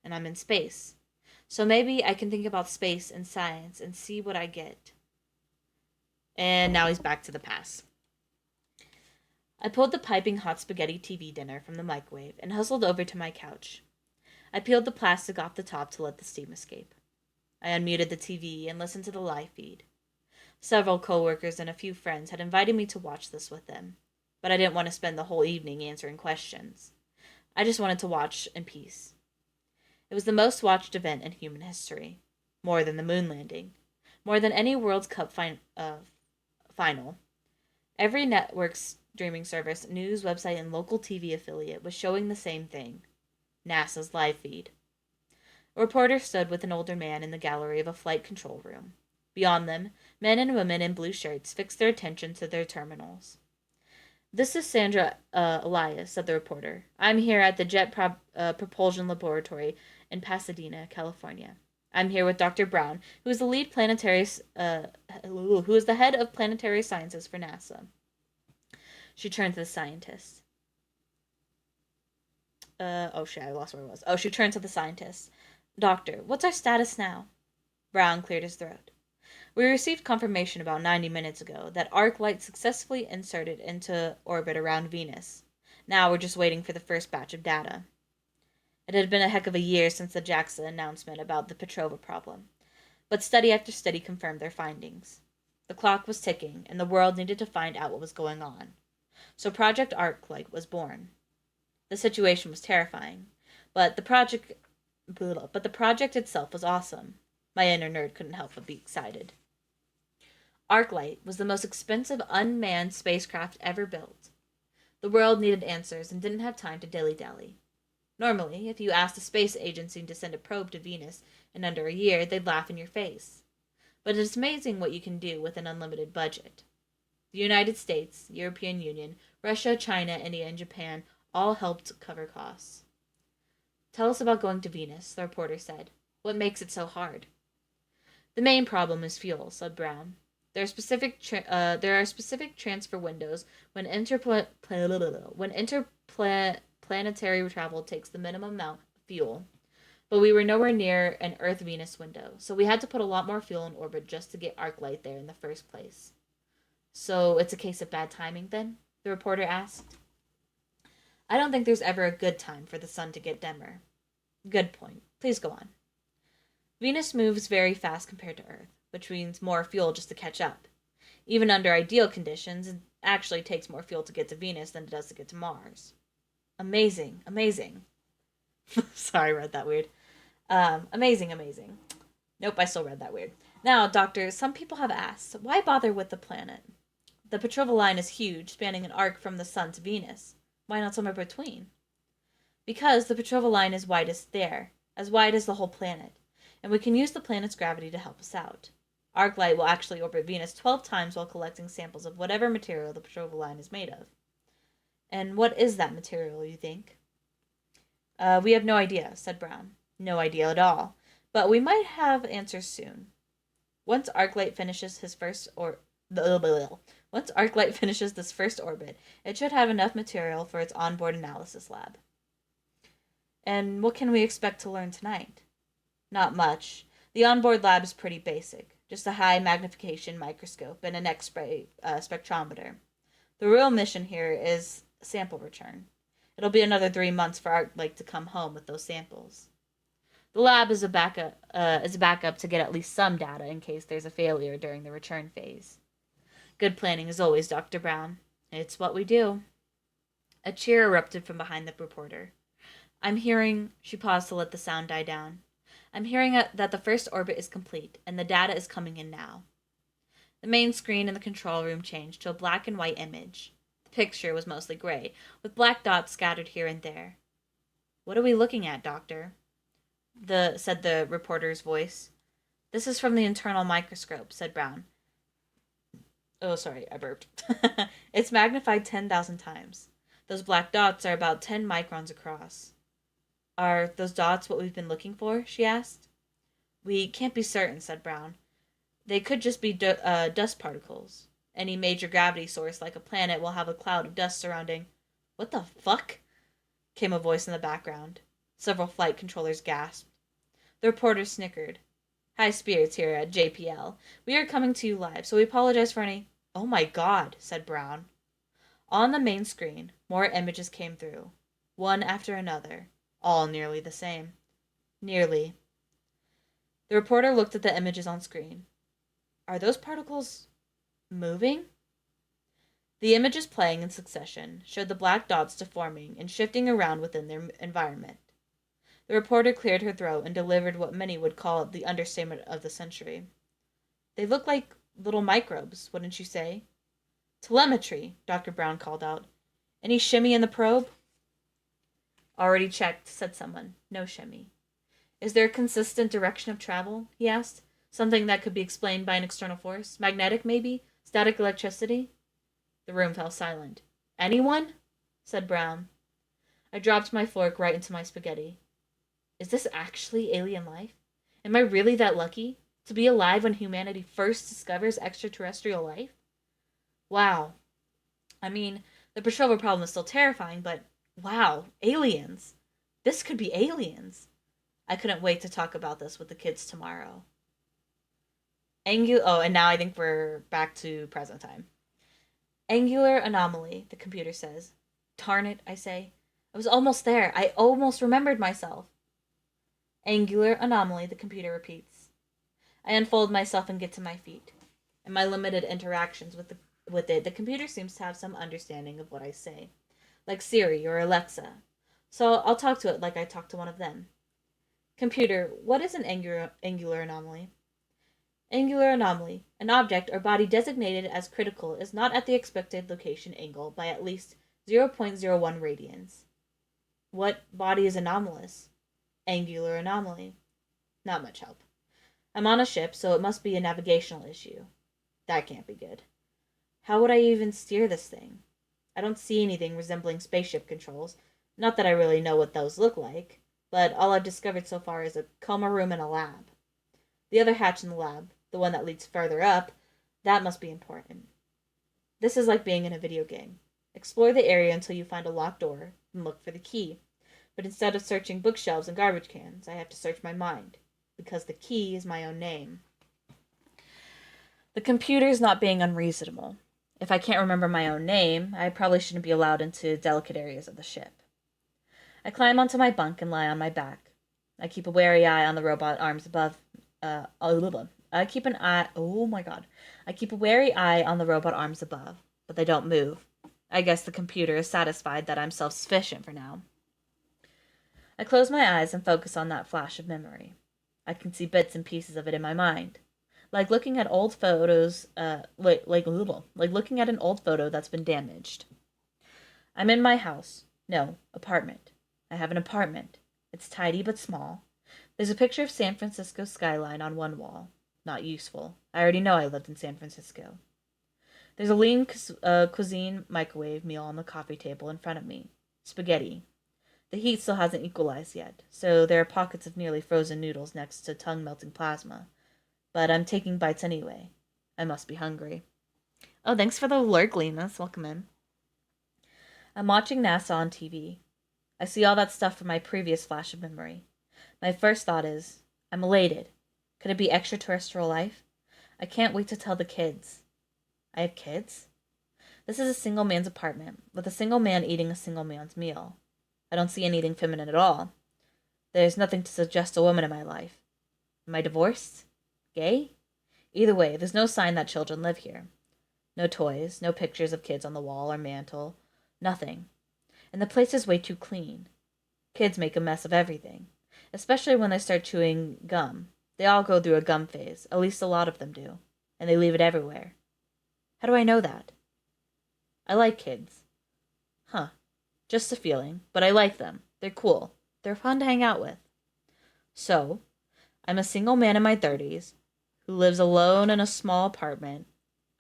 And I'm in space. So maybe I can think about space and science and see what I get. And now he's back to the past. I pulled the piping hot spaghetti TV dinner from the microwave and hustled over to my couch. I peeled the plastic off the top to let the steam escape. I unmuted the TV and listened to the live feed. Several coworkers and a few friends had invited me to watch this with them, but I didn't want to spend the whole evening answering questions. I just wanted to watch in peace. It was the most watched event in human history, more than the moon landing, more than any World Cup final. Every network streaming service, news website, and local TV affiliate was showing the same thing: NASA's live feed. A reporter stood with an older man in the gallery of a flight control room. Beyond them, men and women in blue shirts fixed their attention to their terminals. "This is Sandra Elias," said the reporter. "I'm here at the Jet Propulsion Laboratory in Pasadena, California. I'm here with Dr. Brown, who is the head of planetary sciences for NASA." She turned to the scientist. I lost where I was. She turned to the scientist. "Doctor, what's our status now?" Brown cleared his throat. "We received confirmation about 90 minutes ago that ArcLight successfully inserted into orbit around Venus. Now we're just waiting for the first batch of data." It had been a heck of a year since the JAXA announcement about the Petrova problem, but study after study confirmed their findings. The clock was ticking, and the world needed to find out what was going on. So Project ArcLight was born. The situation was terrifying, but the project itself was awesome. My inner nerd couldn't help but be excited. ArcLight was the most expensive unmanned spacecraft ever built. The world needed answers and didn't have time to dilly-dally. Normally, if you asked a space agency to send a probe to Venus in under a year, they'd laugh in your face. But it's amazing what you can do with an unlimited budget. The United States, European Union, Russia, China, India, and Japan all helped cover costs. "Tell us about going to Venus," the reporter said. "What makes it so hard?" "The main problem is fuel," said Brown. There are specific transfer windows when interplanetary travel takes the minimum amount of fuel. But we were nowhere near an Earth-Venus window, so we had to put a lot more fuel in orbit just to get ArcLight there in the first place." "So it's a case of bad timing, then?" the reporter asked. "I don't think there's ever a good time for the sun to get dimmer." "Good point. Please go on." "Venus moves very fast compared to Earth, which means more fuel just to catch up. Even under ideal conditions, it actually takes more fuel to get to Venus than it does to get to Mars." "Amazing, amazing." Sorry, I read that weird. Amazing. Nope, I still read that weird. "Now, Doctor, some people have asked, why bother with the planet? The Petrova line is huge, spanning an arc from the sun to Venus. Why not somewhere between?" "Because the Petrova line is widest there, as wide as the whole planet, and we can use the planet's gravity to help us out. ArcLight will actually orbit Venus 12 times while collecting samples of whatever material the Petrova line is made of." "And what is that material, you think?" We have no idea, said Brown. No idea at all. But we might have answers soon. Once Arclight finishes his first or Once Arclight finishes this first orbit, it should have enough material for its onboard analysis lab. And what can we expect to learn tonight? Not much. The onboard lab is pretty basic. Just a high magnification microscope and an X-ray spectrometer. The real mission here is sample return. It'll be another 3 months for Arclight to come home with those samples. The lab is a backup to get at least some data in case there's a failure during the return phase. Good planning as always, Dr. Brown. It's what we do. A cheer erupted from behind the reporter. I'm hearing, she paused to let the sound die down. I'm hearing that the first orbit is complete, and the data is coming in now. The main screen in the control room changed to a black and white image. The picture was mostly gray, with black dots scattered here and there. What are we looking at, Doctor? Said the reporter's voice. This is from the internal microscope, said Brown. Oh, sorry, I burped. It's magnified 10,000 times. Those black dots are about 10 microns across. Are those dots what we've been looking for? She asked. We can't be certain, said Brown. They could just be dust particles. Any major gravity source, like a planet, will have a cloud of dust surrounding. What the fuck? Came a voice in the background. Several flight controllers gasped. The reporter snickered. High spirits here at JPL. We are coming to you live, so we apologize for any... Oh my god, said Brown. On the main screen, more images came through. One after another. All nearly the same. Nearly. The reporter looked at the images on screen. Are those particles moving? The images playing in succession showed the black dots deforming and shifting around within their environment. The reporter cleared her throat and delivered what many would call the understatement of the century. They look like little microbes, wouldn't you say? Telemetry, Dr. Brown called out. Any shimmy in the probe? Already checked, said someone. No shimmy. Is there a consistent direction of travel? He asked. Something that could be explained by an external force? Magnetic, maybe? Static electricity? The room fell silent. Anyone? Said Brown. I dropped my fork right into my spaghetti. Is this actually alien life? Am I really that lucky? To be alive when humanity first discovers extraterrestrial life? Wow. I mean, the Petrova problem is still terrifying, but wow, aliens. This could be aliens. I couldn't wait to talk about this with the kids tomorrow. And now I think we're back to present time. Angular anomaly, the computer says. Darn it, I say. I was almost there. I almost remembered myself. Angular anomaly, the computer repeats. I unfold myself and get to my feet. In my limited interactions with it, the computer seems to have some understanding of what I say, like Siri or Alexa. So I'll talk to it like I talk to one of them. Computer, what is an angular anomaly? Angular anomaly. An object or body designated as critical is not at the expected location angle by at least 0.01 radians. What body is anomalous? Angular anomaly. Not much help. I'm on a ship, so it must be a navigational issue. That can't be good. How would I even steer this thing? I don't see anything resembling spaceship controls. Not that I really know what those look like, but all I've discovered so far is a coma room and a lab. The other hatch in the lab, the one that leads further up, that must be important. This is like being in a video game. Explore the area until you find a locked door and look for the key. But instead of searching bookshelves and garbage cans, I have to search my mind, because the key is my own name. The computer's not being unreasonable. If I can't remember my own name, I probably shouldn't be allowed into delicate areas of the ship. I climb onto my bunk and lie on my back. I keep a wary eye on the robot arms above. I keep a wary eye on the robot arms above, but they don't move. I guess the computer is satisfied that I'm self-sufficient for now. I close my eyes and focus on that flash of memory. I can see bits and pieces of it in my mind. Like looking at old photos, like looking at an old photo that's been damaged. I'm in my house. No, apartment. I have an apartment. It's tidy but small. There's a picture of San Francisco skyline on one wall. Not useful. I already know I lived in San Francisco. There's a lean cuisine microwave meal on the coffee table in front of me. Spaghetti. The heat still hasn't equalized yet, so there are pockets of nearly frozen noodles next to tongue-melting plasma. But I'm taking bites anyway. I must be hungry. Oh, thanks for the lurk, Linus. Welcome in. I'm watching NASA on TV. I see all that stuff from my previous flash of memory. My first thought is, I'm elated. Could it be extraterrestrial life? I can't wait to tell the kids. I have kids? This is a single man's apartment, with a single man eating a single man's meal. I don't see anything feminine at all. There's nothing to suggest a woman in my life. Am I divorced? Gay? Either way, there's no sign that children live here. No toys, no pictures of kids on the wall or mantle. Nothing. And the place is way too clean. Kids make a mess of everything, especially when they start chewing gum. They all go through a gum phase, at least a lot of them do, and they leave it everywhere. How do I know that? I like kids. Huh. Just a feeling, but I like them. They're cool. They're fun to hang out with. So, I'm a single man in my 30s who lives alone in a small apartment.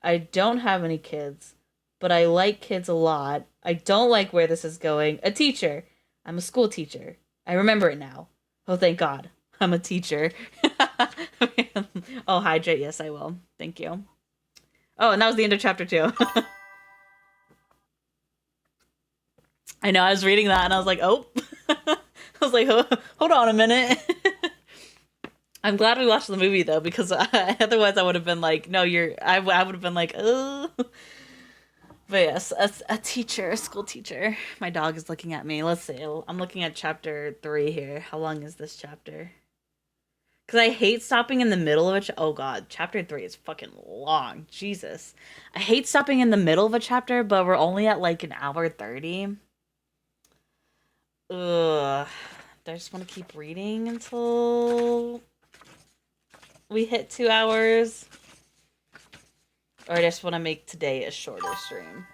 I don't have any kids, but I like kids a lot. I don't like where this is going. A teacher. I'm a school teacher. I remember it now. Oh, thank God. I'm a teacher. I'll hydrate. Yes, I will. Thank you. Oh, and that was the end of chapter 2. I know, I was reading that and I was like, oh. I was like, hold on a minute. I'm glad we watched the movie though, because otherwise I would have been like, no, I would have been like, oh. But yes, a teacher, a school teacher. My dog is looking at me. Let's see. I'm looking at chapter 3 here. How long is this chapter? Because I hate stopping in the middle of oh God, chapter 3 is fucking long. Jesus. I hate stopping in the middle of a chapter, but we're only at like an hour 30. Ugh. I just want to keep reading until we hit 2 hours. Or I just want to make today a shorter stream.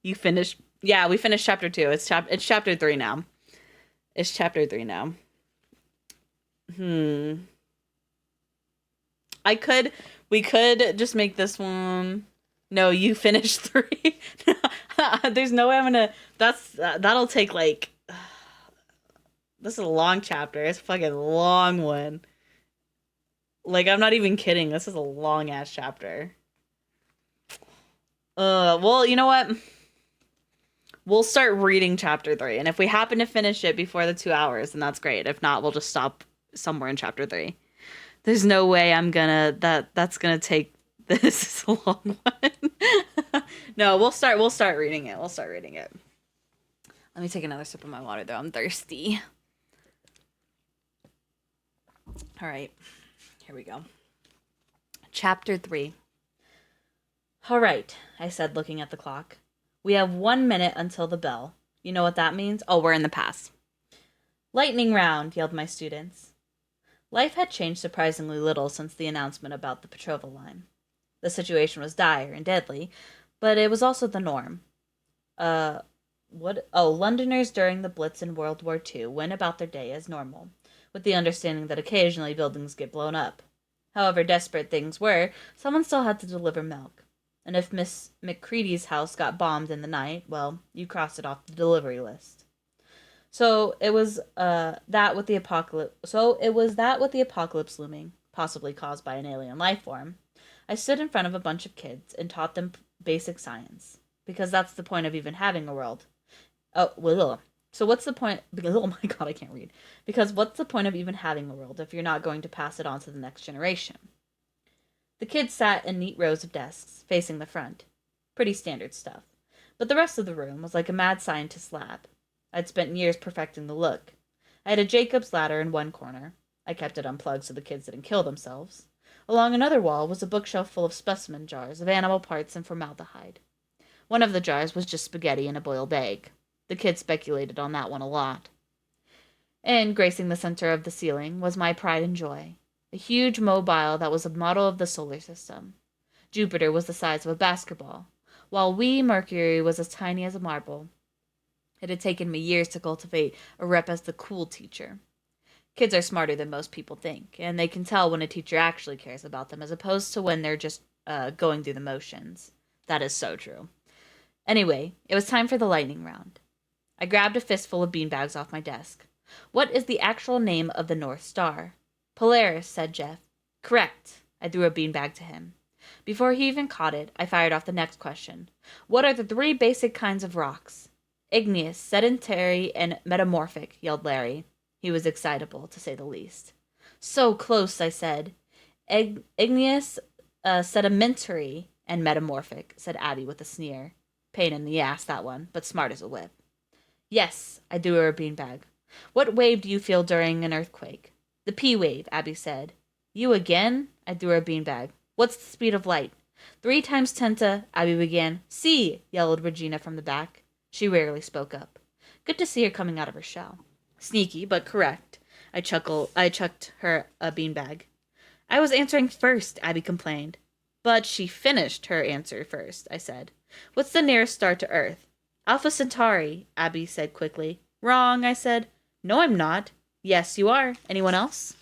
You finished? Yeah, we finished chapter 2. It's chapter 3 now. It's chapter 3 now. We could just make this one. No, you finished 3. There's no way I'm gonna. That'll take like. This is a long chapter. It's a fucking long one. Like, I'm not even kidding. This is a long ass chapter. Well, you know what? We'll start reading chapter 3, and if we happen to finish it before the 2 hours, then that's great. If not, we'll just stop somewhere in chapter 3. There's no way I'm gonna that's gonna take this a long one. No, we'll start reading it. We'll start reading it. Let me take another sip of my water though. I'm thirsty. All right. Here we go. Chapter 3. All right, I said, looking at the clock. We have 1 minute until the bell. You know what that means? Oh, we're in the past. Lightning round, yelled my students. Life had changed surprisingly little since the announcement about the betrothal line. The situation was dire and deadly, but it was also the norm. Londoners during the Blitz in World War II went about their day as normal, with the understanding that occasionally buildings get blown up. However desperate things were, someone still had to deliver milk. And if Miss McCready's house got bombed in the night, well, you crossed it off the delivery list. So it was that with the apocalypse looming, possibly caused by an alien life form. I stood in front of a bunch of kids and taught them basic science, because that's the point of even having a world. So what's the point? Oh my God, I can't read. Because what's the point of even having a world if you're not going to pass it on to the next generation? The kids sat in neat rows of desks, facing the front. Pretty standard stuff. But the rest of the room was like a mad scientist's lab. I'd spent years perfecting the look. I had a Jacob's ladder in one corner. I kept it unplugged so the kids didn't kill themselves. Along another wall was a bookshelf full of specimen jars of animal parts and formaldehyde. One of the jars was just spaghetti in a boiled egg. The kids speculated on that one a lot. And gracing the center of the ceiling was my pride and joy. A huge mobile that was a model of the solar system. Jupiter was the size of a basketball, while wee Mercury was as tiny as a marble. It had taken me years to cultivate a rep as the cool teacher. Kids are smarter than most people think, and they can tell when a teacher actually cares about them as opposed to when they're just going through the motions. That is so true. Anyway, it was time for the lightning round. I grabbed a fistful of beanbags off my desk. What is the actual name of the North Star? Polaris, said Jeff. Correct. I threw a beanbag to him. Before he even caught it, I fired off the next question. What are the three basic kinds of rocks? Igneous, sedentary, and metamorphic, yelled Larry. He was excitable, to say the least. So close, I said. Igneous, sedimentary, and metamorphic, said Abby with a sneer. Pain in the ass, that one, but smart as a whip. Yes, I threw her a beanbag. What wave do you feel during an earthquake? The P wave, Abby said. You again? I threw her a beanbag. What's the speed of light? 3 times 10 to, Abby began. C, yelled Regina from the back. She rarely spoke up. Good to see her coming out of her shell. Sneaky, but correct. I chucked her a beanbag. I was answering first, Abby complained. But she finished her answer first, I said. What's the nearest star to Earth? Alpha Centauri, Abby said quickly. Wrong, I said. No, I'm not. Yes, you are. Anyone else?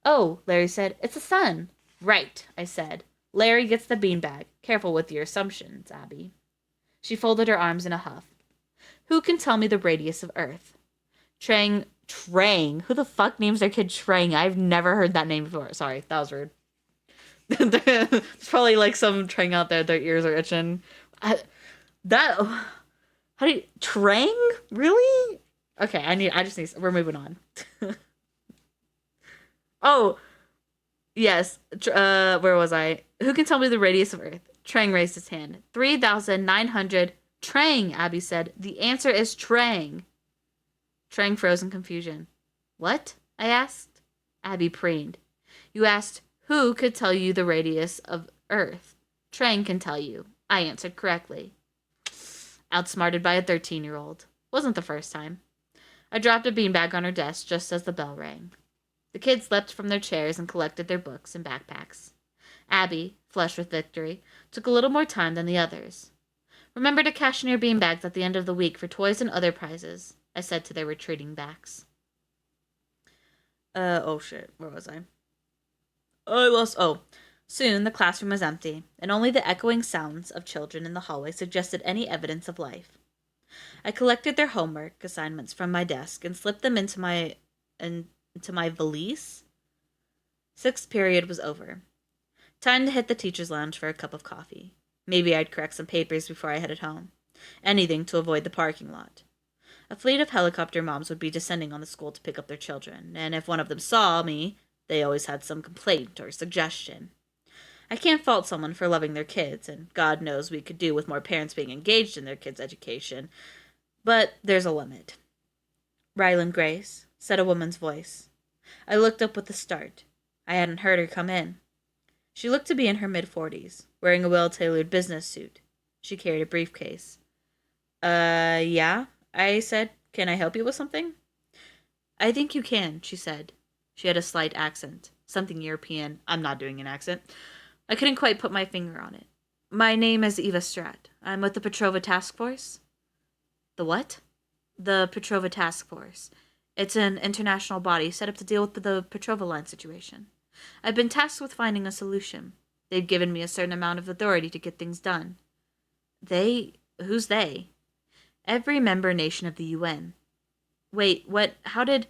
Oh, Larry said. It's the sun. Right, I said. Larry gets the beanbag. Careful with your assumptions, Abby. She folded her arms in a huff. Who can tell me the radius of Earth? Trang. Who the fuck names their kid Trang? I've never heard that name before. Sorry, that was rude. There's probably like some Trang out there. Their ears are itching. How do you Trang? Really? Okay, we're moving on. Oh, yes. Where was I? Who can tell me the radius of Earth? Trang raised his hand. 3,900. Trang, Abby said. The answer is Trang. Trang froze in confusion. What? I asked. Abby preened. You asked who could tell you the radius of Earth. Trang can tell you. I answered correctly. Outsmarted by a 13-year-old. Wasn't the first time. I dropped a beanbag on her desk just as the bell rang. The kids leapt from their chairs and collected their books and backpacks. Abby, flushed with victory, took a little more time than the others. Remember to cash in your beanbags at the end of the week for toys and other prizes, I said to their retreating backs. Oh shit, where was I? Soon the classroom was empty, and only the echoing sounds of children in the hallway suggested any evidence of life. I collected their homework assignments from my desk and slipped them into my valise. Sixth period was over. Time to hit the teacher's lounge for a cup of coffee. Maybe I'd correct some papers before I headed home. Anything to avoid the parking lot. A fleet of helicopter moms would be descending on the school to pick up their children, and if one of them saw me, they always had some complaint or suggestion. I can't fault someone for loving their kids, and God knows we could do with more parents being engaged in their kids' education, but there's a limit. Ryland Grace, said a woman's voice. I looked up with a start. I hadn't heard her come in. She looked to be in her mid-40s, wearing a well-tailored business suit. She carried a briefcase. Yeah, I said. Can I help you with something? I think you can, she said. She had a slight accent. Something European. I'm not doing an accent. I couldn't quite put my finger on it. My name is Eva Stratt. I'm with the Petrova Task Force. The what? The Petrova Task Force. It's an international body set up to deal with the Petrova line situation. I've been tasked with finding a solution. They've given me a certain amount of authority to get things done. They? Who's they? Every member nation of the UN. Wait, what? How did...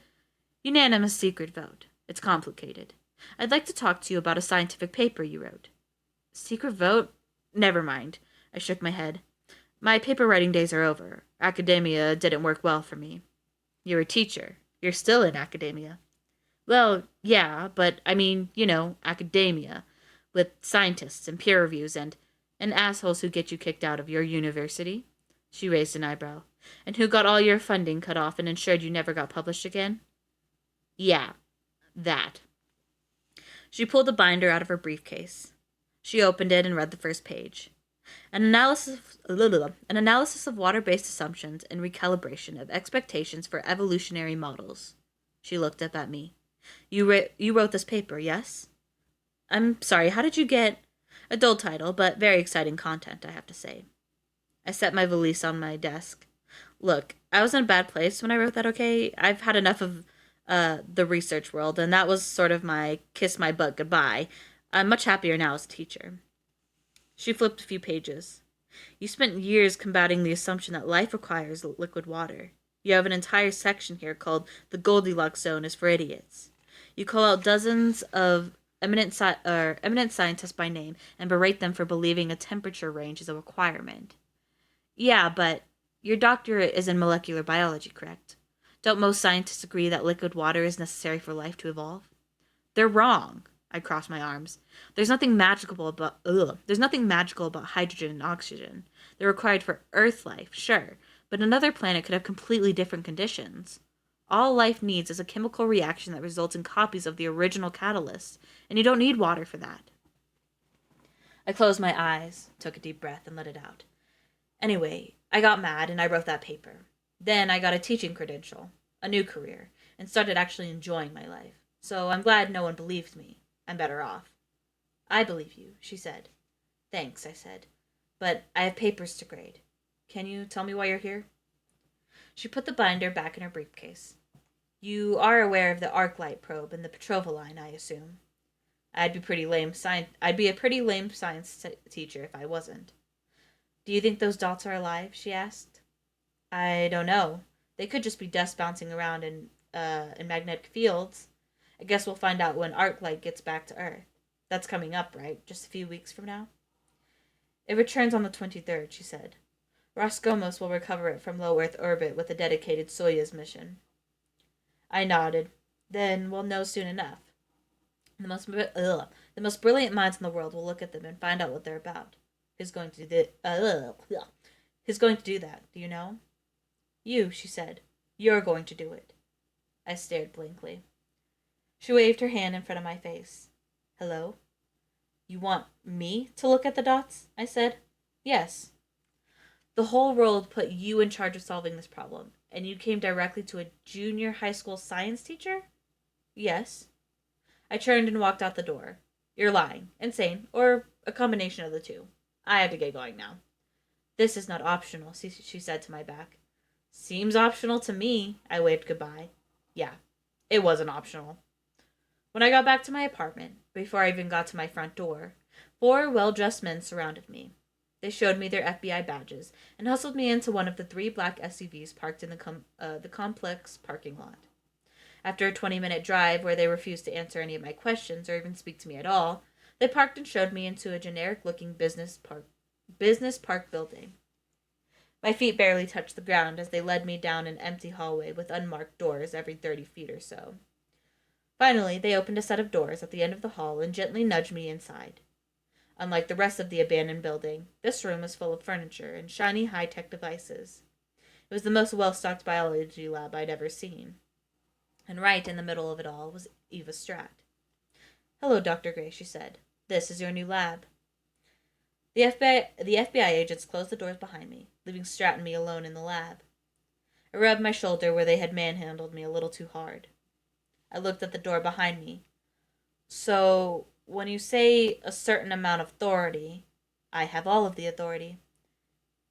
Unanimous secret vote. It's complicated. I'd like to talk to you about a scientific paper you wrote. Secret vote? Never mind. I shook my head. My paper writing days are over. Academia didn't work well for me. You're a teacher. You're still in academia. Well, yeah, but I mean, academia. With scientists and peer reviews and assholes who get you kicked out of your university. She raised an eyebrow. And who got all your funding cut off and ensured you never got published again? Yeah, that. She pulled a binder out of her briefcase. She opened it and read the first page. An analysis of water-based assumptions and recalibration of expectations for evolutionary models. She looked up at me. You wrote this paper, yes? I'm sorry, how did you get... A dull title, but very exciting content, I have to say. I set my valise on my desk. Look, I was in a bad place when I wrote that, okay? I've had enough of the research world, and that was sort of my kiss my butt goodbye. I'm much happier now as a teacher. She flipped a few pages. You spent years combating the assumption that life requires liquid water. You have an entire section here called the Goldilocks Zone is for idiots. You call out dozens of eminent scientists by name and berate them for believing a temperature range is a requirement. Yeah, but your doctorate is in molecular biology, correct? Don't most scientists agree that liquid water is necessary for life to evolve? They're wrong. I cross my arms. There's nothing magical about hydrogen and oxygen. They're required for Earth life, sure, but another planet could have completely different conditions. All life needs is a chemical reaction that results in copies of the original catalyst, and you don't need water for that. I closed my eyes, took a deep breath, and let it out. Anyway, I got mad and I wrote that paper. Then I got a teaching credential, a new career, and started actually enjoying my life. So I'm glad no one believed me. I'm better off. I believe you, she said. Thanks, I said. But I have papers to grade. Can you tell me why you're here? She put the binder back in her briefcase. You are aware of the arc light probe and the Petrova line, I assume. I'd be a pretty lame science teacher if I wasn't. Do you think those dots are alive? She asked. I don't know. They could just be dust bouncing around in magnetic fields. I guess we'll find out when arc light gets back to Earth. That's coming up, right? Just a few weeks from now? It returns on the 23rd, she said. Roscomos will recover it from low Earth orbit with a dedicated Soyuz mission. I nodded. Then we'll know soon enough. The most brilliant minds in the world will look at them and find out what they're about. Who's going to do Who's going to do that? Do you know? You, she said. You're going to do it. I stared blankly. She waved her hand in front of my face. Hello? You want me to look at the dots? I said. Yes. The whole world put you in charge of solving this problem, and you came directly to a junior high school science teacher? Yes. I turned and walked out the door. You're lying, insane, or a combination of the two. I have to get going now. This is not optional, she said to my back. Seems optional to me, I waved goodbye. Yeah, it wasn't optional. When I got back to my apartment, before I even got to my front door, 4 well-dressed men surrounded me. They showed me their FBI badges and hustled me into one of the 3 black SUVs parked in the complex parking lot. After a 20-minute drive where they refused to answer any of my questions or even speak to me at all, they parked and showed me into a generic-looking business park building. My feet barely touched the ground as they led me down an empty hallway with unmarked doors every 30 feet or so. Finally, they opened a set of doors at the end of the hall and gently nudged me inside. Unlike the rest of the abandoned building, this room was full of furniture and shiny high-tech devices. It was the most well-stocked biology lab I'd ever seen. And right in the middle of it all was Eva Stratt. Hello, Dr. Gray, she said. This is your new lab. The FBI agents closed the doors behind me, leaving Stratt and me alone in the lab. I rubbed my shoulder where they had manhandled me a little too hard. I looked at the door behind me. So, when you say a certain amount of authority, I have all of the authority.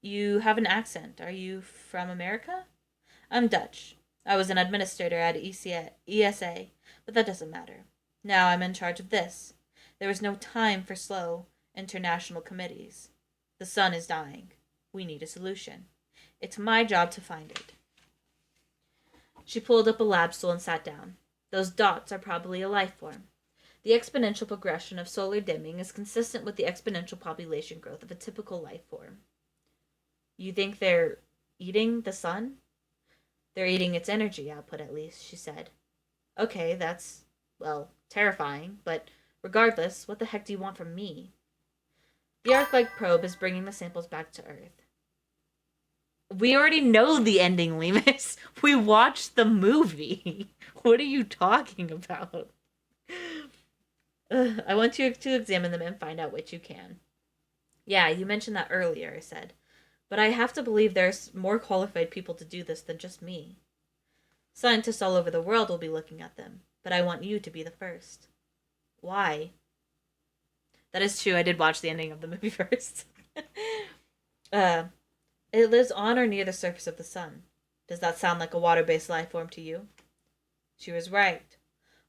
You have an accent. Are you from America? I'm Dutch. I was an administrator at ESA, but that doesn't matter. Now I'm in charge of this. There is no time for slow international committees. The sun is dying. We need a solution. It's my job to find it. She pulled up a lab stool and sat down. Those dots are probably a life form. The exponential progression of solar dimming is consistent with the exponential population growth of a typical life form. You think they're eating the sun? They're eating its energy output, at least, she said. Okay, that's, well, terrifying, but regardless, what the heck do you want from me? The Arc-like probe is bringing the samples back to Earth. We already know the ending, Lemus. We watched the movie. What are you talking about? I want you to examine them and find out what you can. Yeah, you mentioned that earlier, I said. But I have to believe there's more qualified people to do this than just me. Scientists all over the world will be looking at them, but I want you to be the first. Why? That is true, I did watch the ending of the movie first. It lives on or near the surface of the sun. Does that sound like a water-based life form to you? She was right.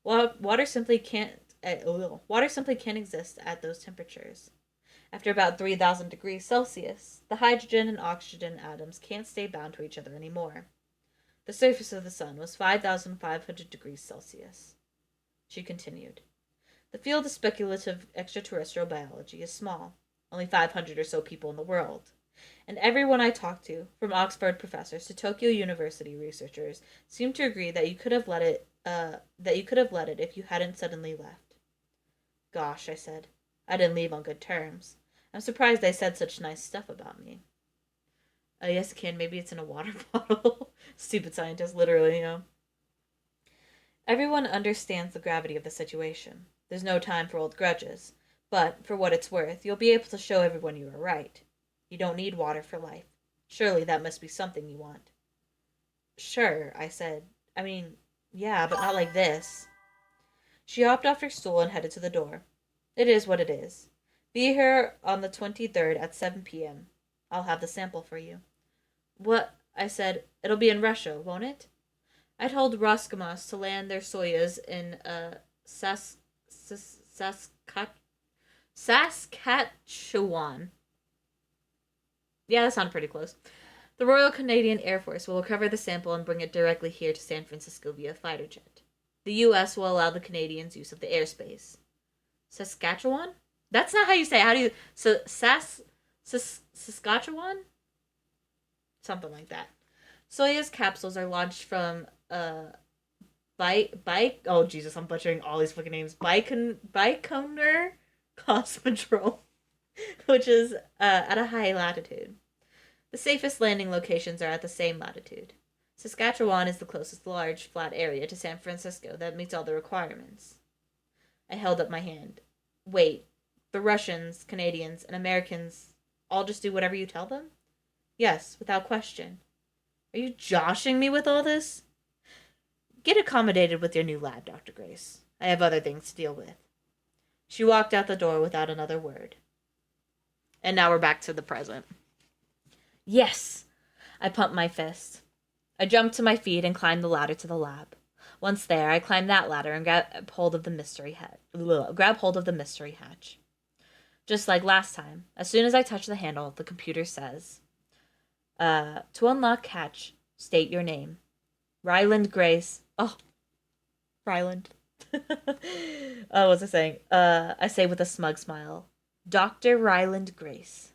Water simply can't exist at those temperatures. After about 3,000 degrees Celsius, the hydrogen and oxygen atoms can't stay bound to each other anymore. The surface of the sun was 5,500 degrees Celsius. She continued. The field of speculative extraterrestrial biology is small, only 500 or so people in the world. And everyone I talked to, from Oxford professors to Tokyo University researchers, seemed to agree that you could have let it if you hadn't suddenly left. Gosh, I said. I didn't leave on good terms. I'm surprised they said such nice stuff about me. Yes, Ken, maybe it's in a water bottle. Stupid scientist, literally, Everyone understands the gravity of the situation. There's no time for old grudges. But, for what it's worth, you'll be able to show everyone you were right. You don't need water for life. Surely that must be something you want. Sure, I said. I mean, yeah, but not like this. She hopped off her stool and headed to the door. It is what it is. Be here on the 23rd at 7 p.m. I'll have the sample for you. What? I said. It'll be in Russia, won't it? I told Roscosmos to land their Soyuz in Saskatchewan. Yeah, that sounded pretty close. The Royal Canadian Air Force will recover the sample and bring it directly here to San Francisco via fighter jet. The U.S. will allow the Canadians use of the airspace. Saskatchewan? That's not how you say it. How do you... Saskatchewan? Something like that. Soyuz capsules are launched from oh Jesus, I'm butchering all these fucking names. Baikonur Cosmodrome, which is at a high latitude. The safest landing locations are at the same latitude. Saskatchewan is the closest large, flat area to San Francisco that meets all the requirements. I held up my hand. Wait, the Russians, Canadians, and Americans all just do whatever you tell them? Yes, without question. Are you joshing me with all this? Get accommodated with your new lab, Dr. Grace. I have other things to deal with. She walked out the door without another word. And now we're back to the present. Yes! I pumped my fist. I jumped to my feet and climbed the ladder to the lab. Once there, I climbed that ladder and grabbed hold of the mystery hatch. Just like last time, as soon as I touch the handle, the computer says, to unlock hatch, state your name. Ryland Grace. Oh, Ryland. Oh, what's I saying? I say with a smug smile, Dr. Ryland Grace.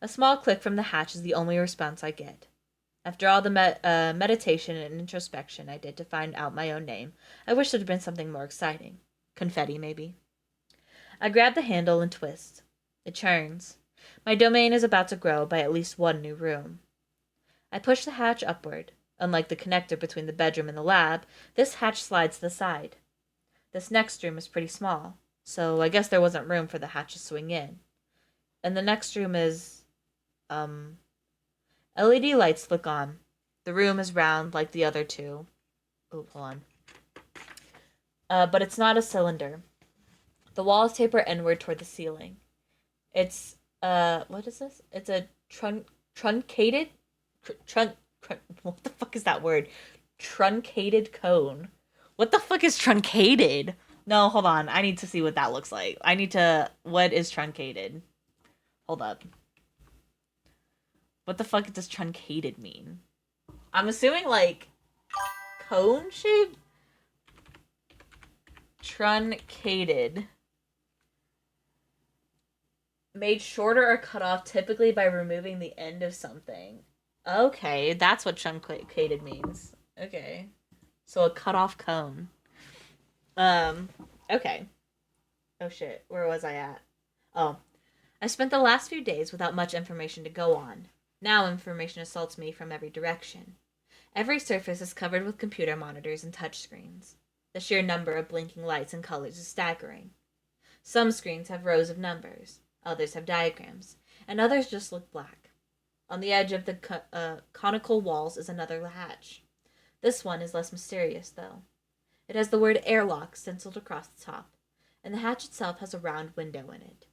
A small click from the hatch is the only response I get. After all the meditation and introspection I did to find out my own name, I wish it had been something more exciting. Confetti, maybe. I grab the handle and twist. It churns. My domain is about to grow by at least one new room. I push the hatch upward. Unlike the connector between the bedroom and the lab, this hatch slides to the side. This next room is pretty small, so I guess there wasn't room for the hatch to swing in. And the next room is... LED lights flick on. The room is round like the other two. Oh, hold on. But it's not a cylinder. The walls taper inward toward the ceiling. It's, what is this? It's a truncated... what the fuck is that word? Truncated cone. What the fuck is truncated? No, hold on. I need to see what that looks like. What is truncated? Hold up. What the fuck does truncated mean? I'm assuming, like, cone shape? Truncated. Made shorter or cut off typically by removing the end of something. Okay, that's what truncated means. Okay. So a cut off cone. Okay. Oh shit, where was I at? Oh. I spent the last few days without much information to go on. Now information assaults me from every direction. Every surface is covered with computer monitors and touchscreens. The sheer number of blinking lights and colors is staggering. Some screens have rows of numbers, others have diagrams, and others just look black. On the edge of the conical walls is another hatch. This one is less mysterious, though. It has the word airlock stenciled across the top, and the hatch itself has a round window in it.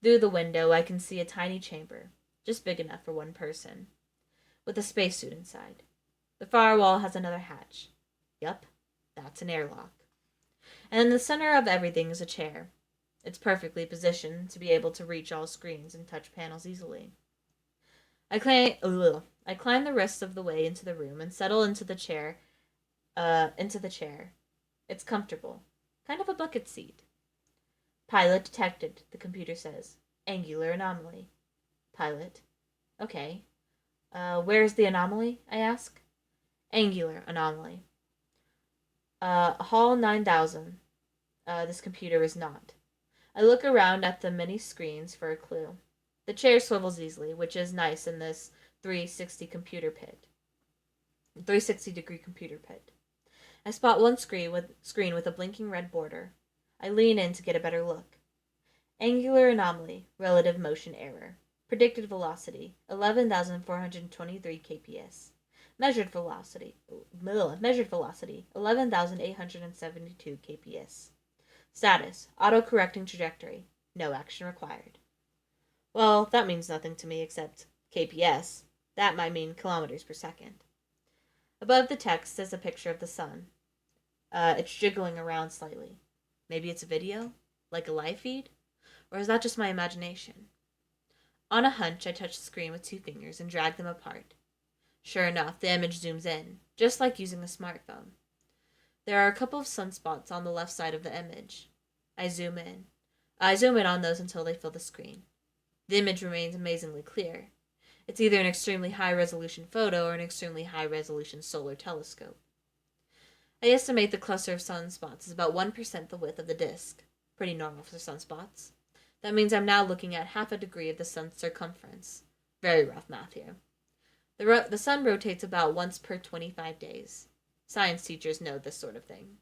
Through the window I can see a tiny chamber, just big enough for one person, with a spacesuit inside. The far wall has another hatch. Yup, that's an airlock. And in the center of everything is a chair. It's perfectly positioned to be able to reach all screens and touch panels easily. I climb the rest of the way into the room and settle into the chair. It's comfortable, kind of a bucket seat. Pilot detected, the computer says. Angular anomaly. Pilot. Okay. Where's the anomaly? I ask. Angular anomaly. Hall 9000. This computer is not. I look around at the many screens for a clue. The chair swivels easily, which is nice in this 360 computer pit. 360-degree computer pit. I spot one screen with a blinking red border. I lean in to get a better look. Angular anomaly, relative motion error. Predicted velocity, 11,423 kps. Measured velocity, 11,872 kps. Status, auto-correcting trajectory. No action required. Well, that means nothing to me except kps. That might mean kilometers per second. Above the text is a picture of the sun. It's jiggling around slightly. Maybe it's a video? Like a live feed? Or is that just my imagination? On a hunch, I touch the screen with 2 fingers and drag them apart. Sure enough, the image zooms in, just like using a smartphone. There are a couple of sunspots on the left side of the image. I zoom in. I zoom in on those until they fill the screen. The image remains amazingly clear. It's either an extremely high-resolution photo or an extremely high-resolution solar telescope. I estimate the cluster of sunspots is about 1% the width of the disk. Pretty normal for sunspots. That means I'm now looking at half a degree of the sun's circumference. Very rough math here. The sun rotates about once per 25 days. Science teachers know this sort of thing.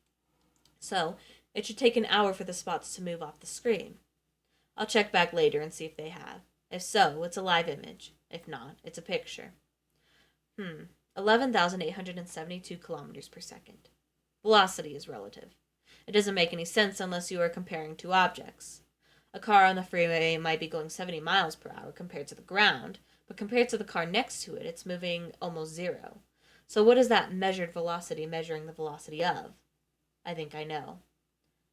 So, it should take an hour for the spots to move off the screen. I'll check back later and see if they have. If so, it's a live image. If not, it's a picture. 11,872 kilometers per second. Velocity is relative. It doesn't make any sense unless you are comparing 2 objects. A car on the freeway might be going 70 miles per hour compared to the ground, but compared to the car next to it, it's moving almost 0. So what is that measured velocity measuring the velocity of? I think I know.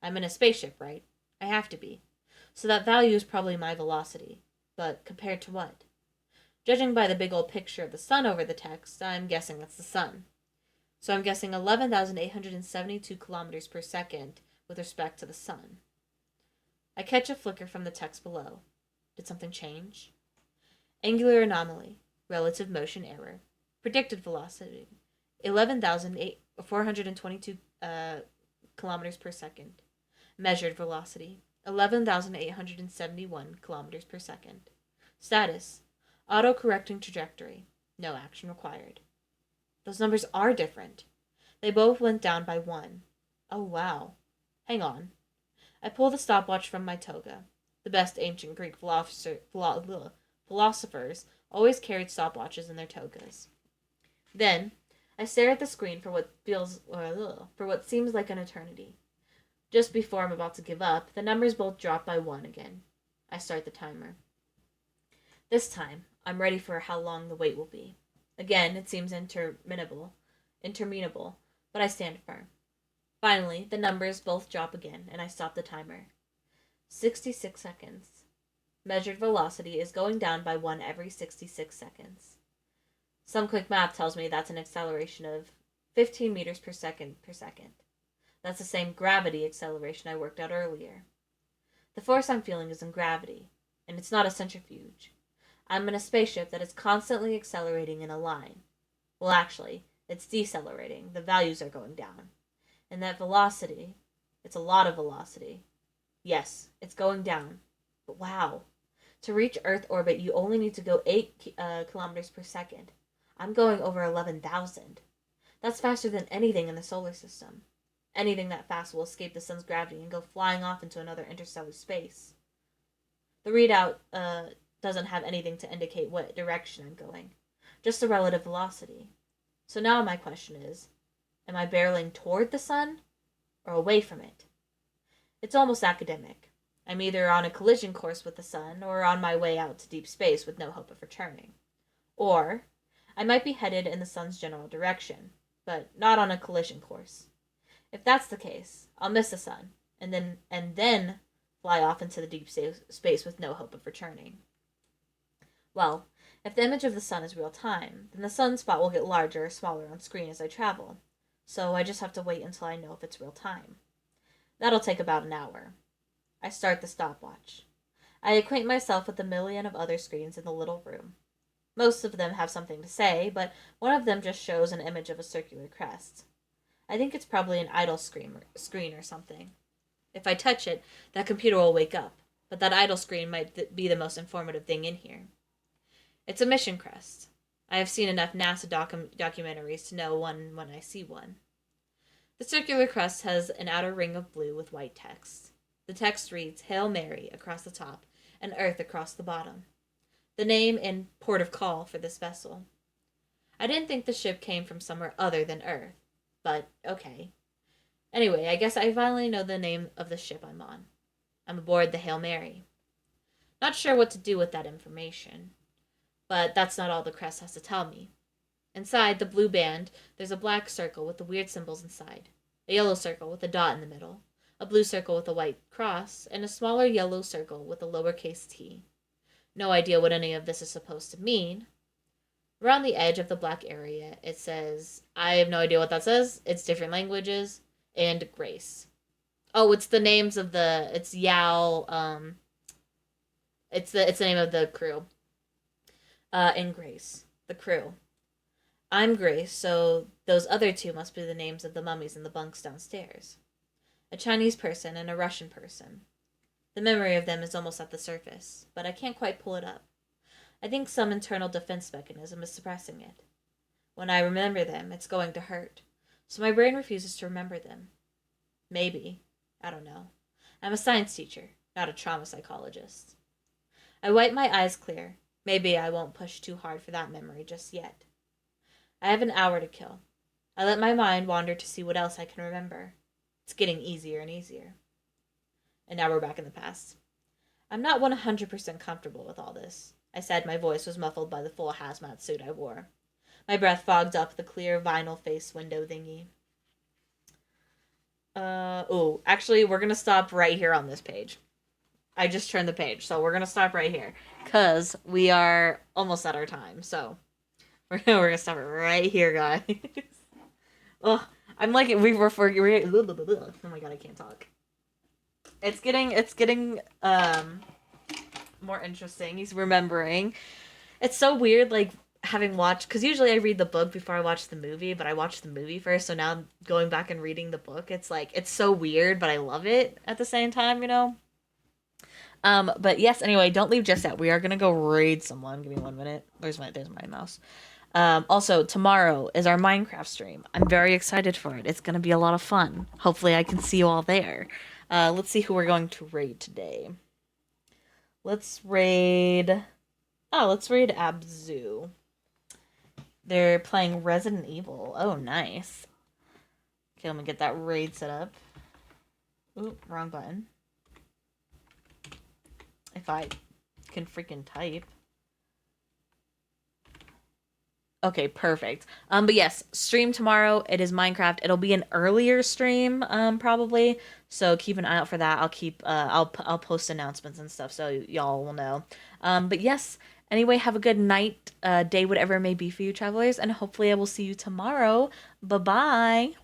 I'm in a spaceship, right? I have to be. So that value is probably my velocity. But compared to what? Judging by the big old picture of the sun over the text, I'm guessing that's the sun. So I'm guessing 11,872 kilometers per second with respect to the sun. I catch a flicker from the text below. Did something change? Angular anomaly, relative motion error, predicted velocity, 11,422 kilometers per second. Measured velocity, 11,871 kilometers per second. Status, auto-correcting trajectory, no action required. Those numbers are different. They both went down by 1. Oh wow. Hang on. I pull the stopwatch from my toga. The best ancient Greek philosophers always carried stopwatches in their togas. Then, I stare at the screen for what seems like an eternity. Just before I'm about to give up, the numbers both drop by 1 again. I start the timer. This time, I'm ready for how long the wait will be. Again, it seems interminable, but I stand firm. Finally, the numbers both drop again, and I stop the timer. 66 seconds. Measured velocity is going down by 1 every 66 seconds. Some quick math tells me that's an acceleration of 15 meters per second. That's the same gravity acceleration I worked out earlier. The force I'm feeling isn't gravity, and it's not a centrifuge. I'm in a spaceship that is constantly accelerating in a line. Well, actually, it's decelerating. The values are going down. And that velocity, it's a lot of velocity. Yes, it's going down. But wow. To reach Earth orbit, you only need to go 8 kilometers per second. I'm going over 11,000. That's faster than anything in the solar system. Anything that fast will escape the sun's gravity and go flying off into another interstellar space. The readout doesn't have anything to indicate what direction I'm going. Just the relative velocity. So now my question is, am I barreling toward the sun or away from it? It's almost academic. I'm either on a collision course with the sun or on my way out to deep space with no hope of returning. Or I might be headed in the sun's general direction, but not on a collision course. If that's the case, I'll miss the sun, and then fly off into the deep space with no hope of returning. Well, if the image of the sun is real time, then the sunspot will get larger or smaller on screen as I travel. So I just have to wait until I know if it's real time. That'll take about an hour. I start the stopwatch. I acquaint myself with the million of other screens in the little room. Most of them have something to say, but one of them just shows an image of a circular crest. I think it's probably an idle screen or something. If I touch it, that computer will wake up, but that idle screen might be the most informative thing in here. It's a mission crest. I have seen enough NASA documentaries to know one when I see one. The circular crest has an outer ring of blue with white text. The text reads Hail Mary across the top and Earth across the bottom. The name and port of call for this vessel. I didn't think the ship came from somewhere other than Earth, but okay. Anyway, I guess I finally know the name of the ship I'm on. I'm aboard the Hail Mary. Not sure what to do with that information, but that's not all the crest has to tell me. Inside the blue band, there's a black circle with the weird symbols inside, a yellow circle with a dot in the middle, a blue circle with a white cross, and a smaller yellow circle with a lowercase t. No idea what any of this is supposed to mean. Around the edge of the black area, it says, I have no idea what that says. It's different languages, and Grace. Oh, it's the names of it's Yao, it's the name of the crew. And Grace, the crew. I'm Grace, so those other two must be the names of the mummies in the bunks downstairs. A Chinese person and a Russian person. The memory of them is almost at the surface, but I can't quite pull it up. I think some internal defense mechanism is suppressing it. When I remember them, it's going to hurt, so my brain refuses to remember them. Maybe. I don't know. I'm a science teacher, not a trauma psychologist. I wipe my eyes clear. Maybe I won't push too hard for that memory just yet. I have an hour to kill. I let my mind wander to see what else I can remember. It's getting easier and easier. And now we're back in the past. I'm not 100% comfortable with all this, I said. My voice was muffled by the full hazmat suit I wore. My breath fogged up the clear vinyl face window thingy. Actually, we're gonna stop right here on this page. I just turned the page, so we're gonna stop right here. Because we are almost at our time, so we're gonna stop it right here, guys. Oh, I'm like, oh my god, I can't talk. It's getting more interesting. He's remembering. It's so weird, like having watched, because usually I read the book before I watch the movie, but I watched the movie first, so now I'm going back and reading the book. It's like it's so weird, but I love it at the same time, you know. But yes, anyway, don't leave just yet. We are gonna go raid someone. Give me 1 minute. There's my mouse. Also, tomorrow is our Minecraft stream. I'm very excited for it. It's gonna be a lot of fun. Hopefully, I can see you all there. Let's see who we're going to raid today. Let's raid. Oh, let's raid Abzu. They're playing Resident Evil. Oh, nice. Okay, let me get that raid set up. Ooh, wrong button. If I can freaking type. Okay, perfect. But yes, stream tomorrow. It is Minecraft. It'll be an earlier stream, probably. So keep an eye out for that. I'll post announcements and stuff so y'all will know. But yes, anyway, have a good night, day, whatever it may be for you travelers, and hopefully I will see you tomorrow. Bye-bye.